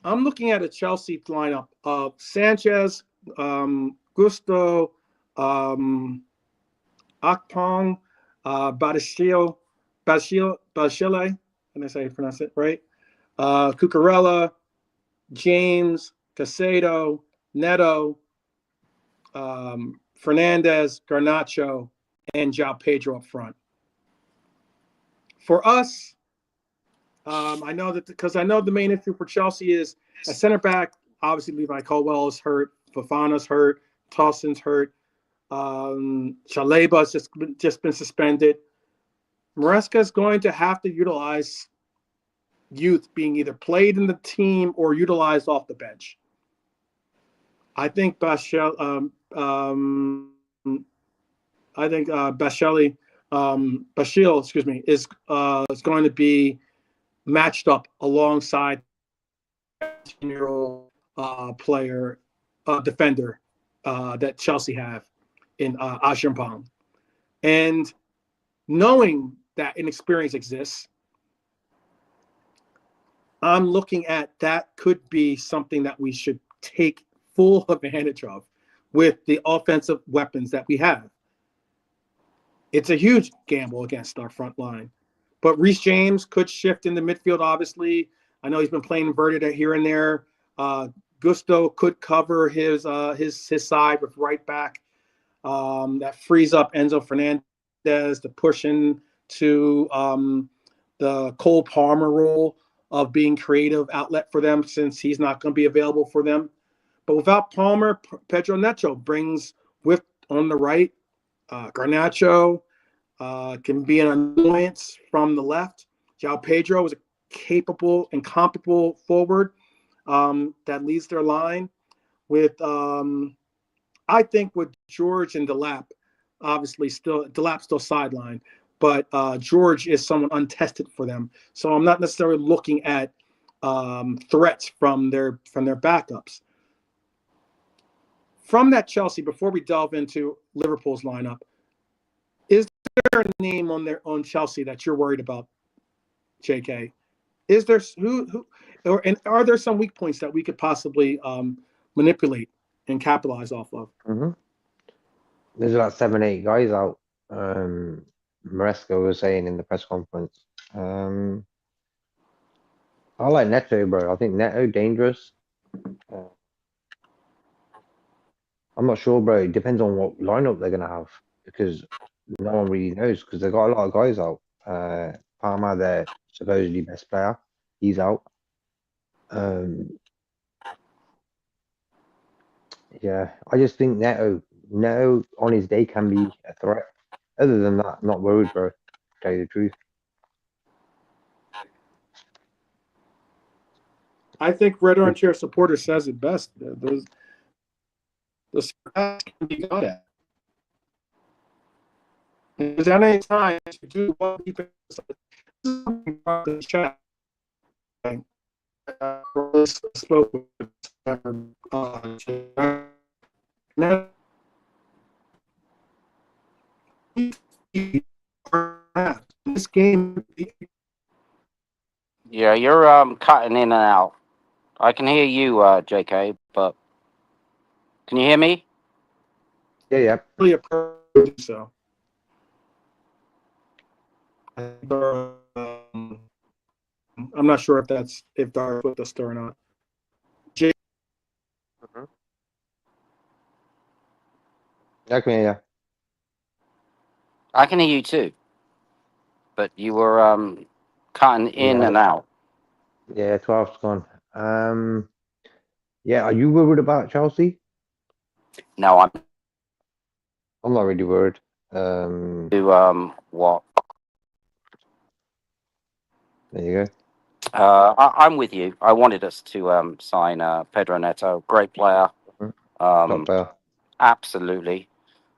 I'm looking at a Chelsea lineup of Sanchez, Gusto, Akpong, Badashile, can I say pronounce it right? Cucurella, James, Casado, Neto, Fernandez, Garnacho, and João Pedro up front. For us, I know that because I know the main issue for Chelsea is a center back. Obviously, Levi Colwell is hurt. Fofana's hurt. Towson's hurt. Chaleba's just been suspended. Maresca is going to have to utilize youth being either played in the team or utilized off the bench. I think Bashile is going to be matched up alongside 10-year-old player, defender that Chelsea have in Acheampong. And knowing that inexperience exists, I'm looking at that could be something that we should take full advantage of with the offensive weapons that we have. It's a huge gamble against our front line. But Reece James could shift in the midfield, obviously. I know he's been playing inverted here and there. Gusto could cover his side with right back. That frees up Enzo Fernandez to push into the Cole Palmer role of being creative outlet for them since he's not going to be available for them. But without Palmer, Pedro Neto brings width on the right. Garnacho can be an annoyance from the left. João Pedro is a capable and comparable forward that leads their line with, I think, with George and Delap, obviously Delap's still sidelined, but George is someone untested for them. So I'm not necessarily looking at threats from their backups. From that Chelsea, before we delve into Liverpool's lineup, is there a name on Chelsea that you're worried about, JK? Is there and are there some weak points that we could possibly manipulate and capitalize off of? Mm-hmm. There's about 7-8 guys out. Maresca was saying in the press conference. I like Neto, bro. I think Neto dangerous. I'm not sure, bro. It depends on what lineup they're gonna have because no one really knows because they've got a lot of guys out. Palmer, their supposedly best player, he's out. Yeah, I just think Neto on his day can be a threat. Other than that, not worried, bro. To tell you the truth. I think Red Armchair supporter says it best. The stats can be got at. Because at any time you do one defense, the chat. Spoke with this game. Yeah, you're cutting in and out. I can hear you, JK, but can you hear me? Yeah. Really a so. I'm not sure if Dar's with us still or not. I can hear you. I can hear you too, but you were cutting in and out. Yeah, 12's gone. Yeah, are you worried about Chelsea? No, I'm not really worried. What? There you go. I'm with you. I wanted us to sign Pedro Neto, great player. Top player. Absolutely.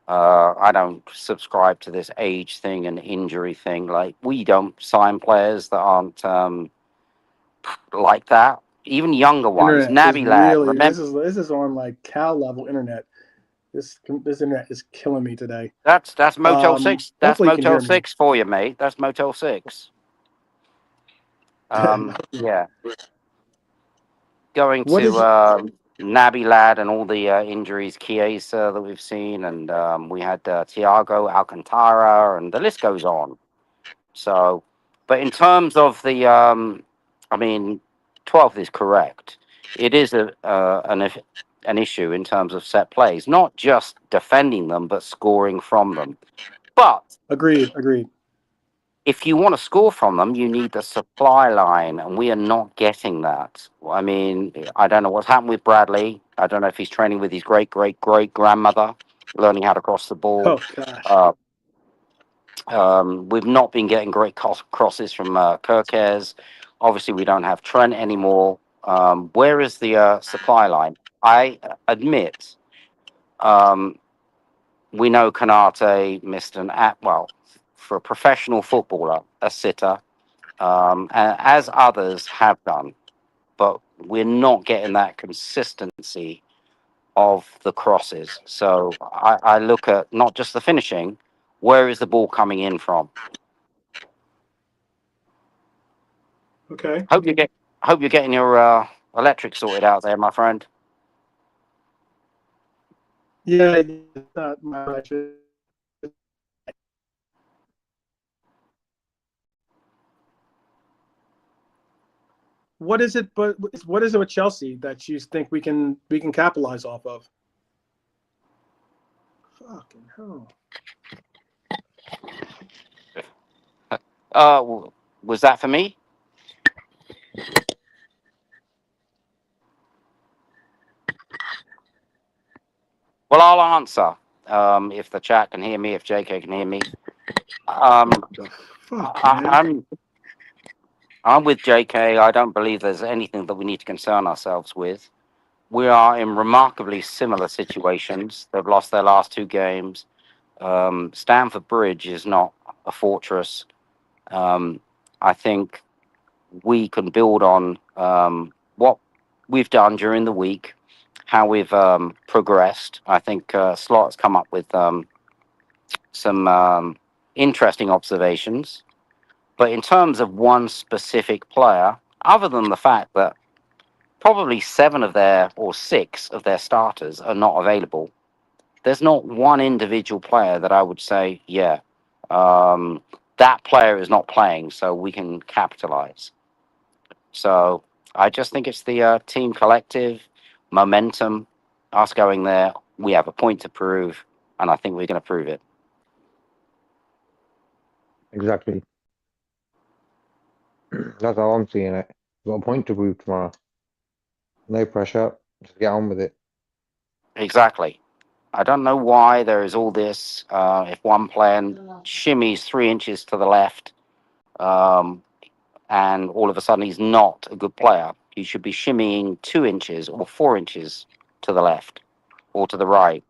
I don't subscribe to this age thing and injury thing. Like, we don't sign players that aren't like that. Even younger ones. Naby Lad. Really, this is on like Cal level internet. This internet is killing me today. That's Motel 6. That's Hopefully you can Motel hear me. 6 for you, mate. That's Motel 6. Yeah. Going What to is Naby Lad and all the injuries, Chiesa that we've seen, and we had Thiago Alcantara, and the list goes on. So, but in terms of the, I mean, 12th is correct. It is an issue in terms of set plays, not just defending them, but scoring from them. But agreed? if you want to score from them, you need the supply line, and we are not getting that. I mean, I don't know what's happened with Bradley. I don't know if he's training with his great grandmother, learning how to cross the ball. Oh gosh. We've not been getting great crosses from Kirkes. Obviously, we don't have Trent anymore. Where is the supply line? I admit, we know Konaté missed for a professional footballer, a sitter, as others have done, but we're not getting that consistency of the crosses. So I look at not just the finishing, where is the ball coming in from? Okay. Hope you're getting your electric sorted out there, my friend. Yeah, it's not my What is it? But what is it with Chelsea that you think we can capitalize off of? Fucking hell! Was that for me? Well, I'll answer if the chat can hear me, if JK can hear me. Fuck, man. I'm with JK. I don't believe there's anything that we need to concern ourselves with. We are in remarkably similar situations. They've lost their last two games. Stamford Bridge is not a fortress. I think we can build on what we've done during the week, how we've progressed. I think Slot's come up with some interesting observations. But in terms of one specific player, other than the fact that probably 6 of their starters are not available, there's not one individual player that I would say, yeah, that player is not playing, so we can capitalize. So I just think it's the team collective, momentum, us going there. We have a point to prove, and I think we're going to prove it. Exactly. That's how I'm seeing it. Got a point to prove tomorrow. No pressure. Just get on with it. Exactly. I don't know why there is all this. If one player shimmies 3 inches to the left, and all of a sudden he's not a good player, he should be shimmying 2 inches or 4 inches to the left or to the right.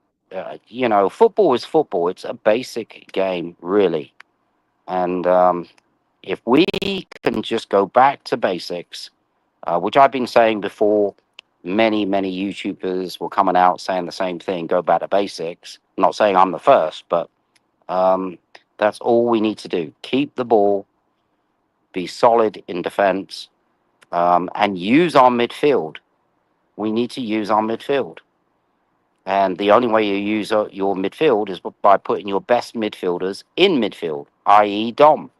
Football is football. It's a basic game, really. And if we can just go back to basics, which I've been saying before, many YouTubers were coming out saying the same thing, go back to basics. I'm not saying I'm the first, but that's all we need to do. Keep the ball, be solid in defense, and use our midfield. We need to use our midfield. And the only way you use your midfield is by putting your best midfielders in midfield, i.e. Dom.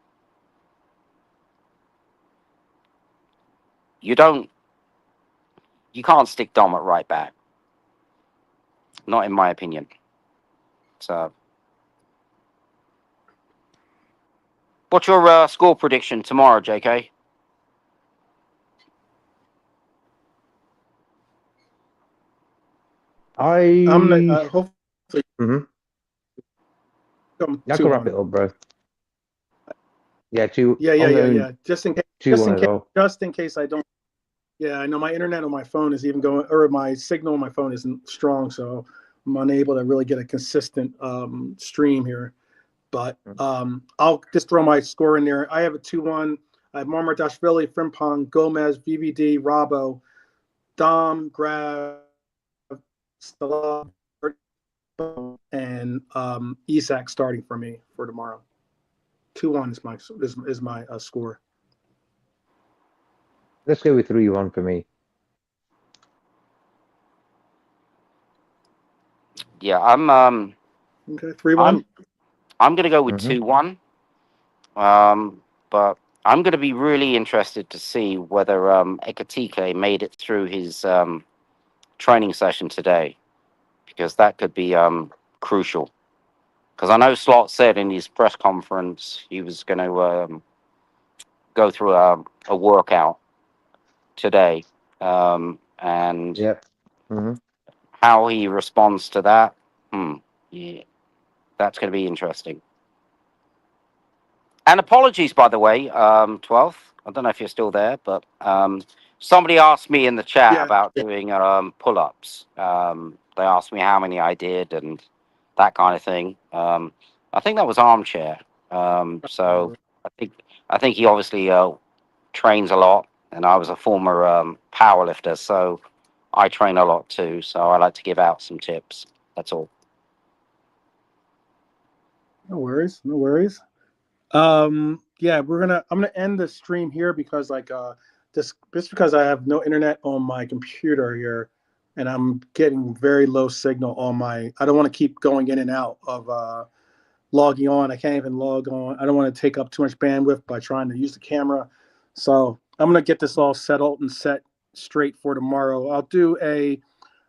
You can't stick Dom at right back. Not in my opinion. So, what's your score prediction tomorrow, JK? I'm gonna hopefully. I can wrap it up, bro. Yeah, 2. Yeah. Just in case I don't. Yeah, I know my internet on my phone is even going, or my signal on my phone isn't strong, so I'm unable to really get a consistent stream here. But I'll just throw my score in there. I have a 2-1. I have Mamardashvili, Frimpong, Gomez, VVD, Robbo, Dom, Grab, Salah, and Isak starting for me for tomorrow. 2-1 is my score. Let's go with 3-1 for me. Yeah, Okay, 3-1. I'm going to go with Mhm. 2-1. But I'm going to be really interested to see whether Ekitike made it through his training session today, because that could be crucial. Because I know Slot said in his press conference he was going to go through a workout today, and Yep. Mhm. how he responds to that, yeah, that's going to be interesting. And apologies, by the way, 12th. I don't know if you're still there, but somebody asked me in the chat Yeah. about doing pull-ups. They asked me how many I did and that kind of thing. I think that was Armchair. So I think he obviously trains a lot, and I was a former power lifter, so I train a lot too. So I like to give out some tips. That's all. No worries. No worries. Yeah, I'm gonna end the stream here because just because I have no internet on my computer here, and I'm getting very low signal on my. I don't want to keep going in and out of logging on. I can't even log on. I don't want to take up too much bandwidth by trying to use the camera. So I'm gonna get this all settled and set straight for tomorrow. I'll do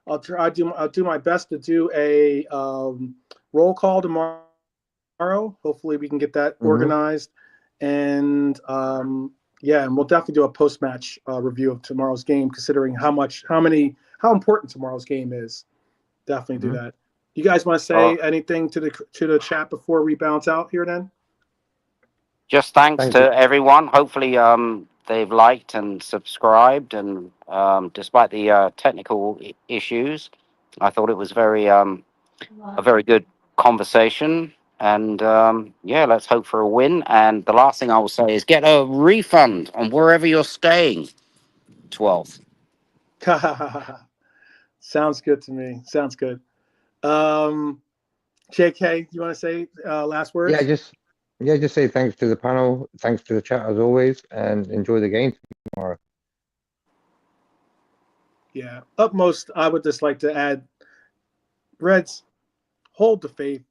my best to do a roll call tomorrow. Hopefully we can get that Mhm. organized. And yeah, and we'll definitely do a post-match review of tomorrow's game, considering how important tomorrow's game is. Definitely do Mhm. that. You guys want to Well, say anything to the chat before we bounce out here then? just thanks Thank you. to everyone. Hopefully, they've liked and subscribed, and despite the technical issues, I thought it was a very good conversation. And yeah, let's hope for a win. And the last thing I will say is get a refund on wherever you're staying. 12th. Sounds good to me. Sounds good. Um, JK, you want to say last Yeah, words? just say thanks to the panel, thanks to the chat as always, and enjoy the game tomorrow. Yeah. Utmost, I would just like to add, Reds, hold the faith.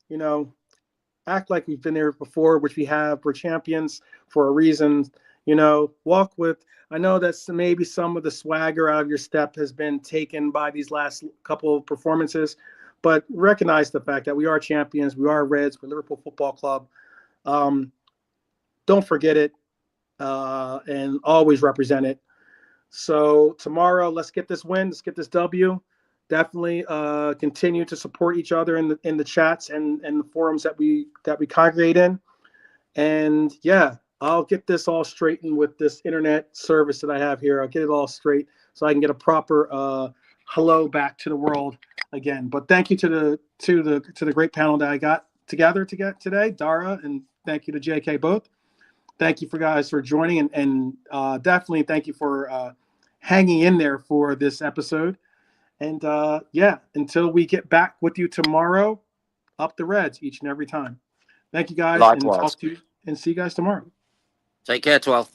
You know, act like we've been there before, which we have. We're champions for a reason. You know, walk with. I know that maybe some of the swagger out of your step has been taken by these last couple of performances, but recognize the fact that we are champions. We are Reds. We're Liverpool Football Club. Don't forget it, and always represent it. So tomorrow, let's get this win. Let's get this W. Definitely continue to support each other in the chats and the forums that we congregate in. And yeah, I'll get this all straightened with this internet service that I have here. I'll get it all straight so I can get a proper hello back to the world again. But thank you to the great panel that I got together to get today, Dara, and thank you to JK both. Thank you for guys for joining, and definitely thank you for hanging in there for this episode. And yeah, until we get back with you tomorrow, up the Reds each and every time. Thank you guys, and Likewise. talk to you and see you guys tomorrow. Take care, 12th.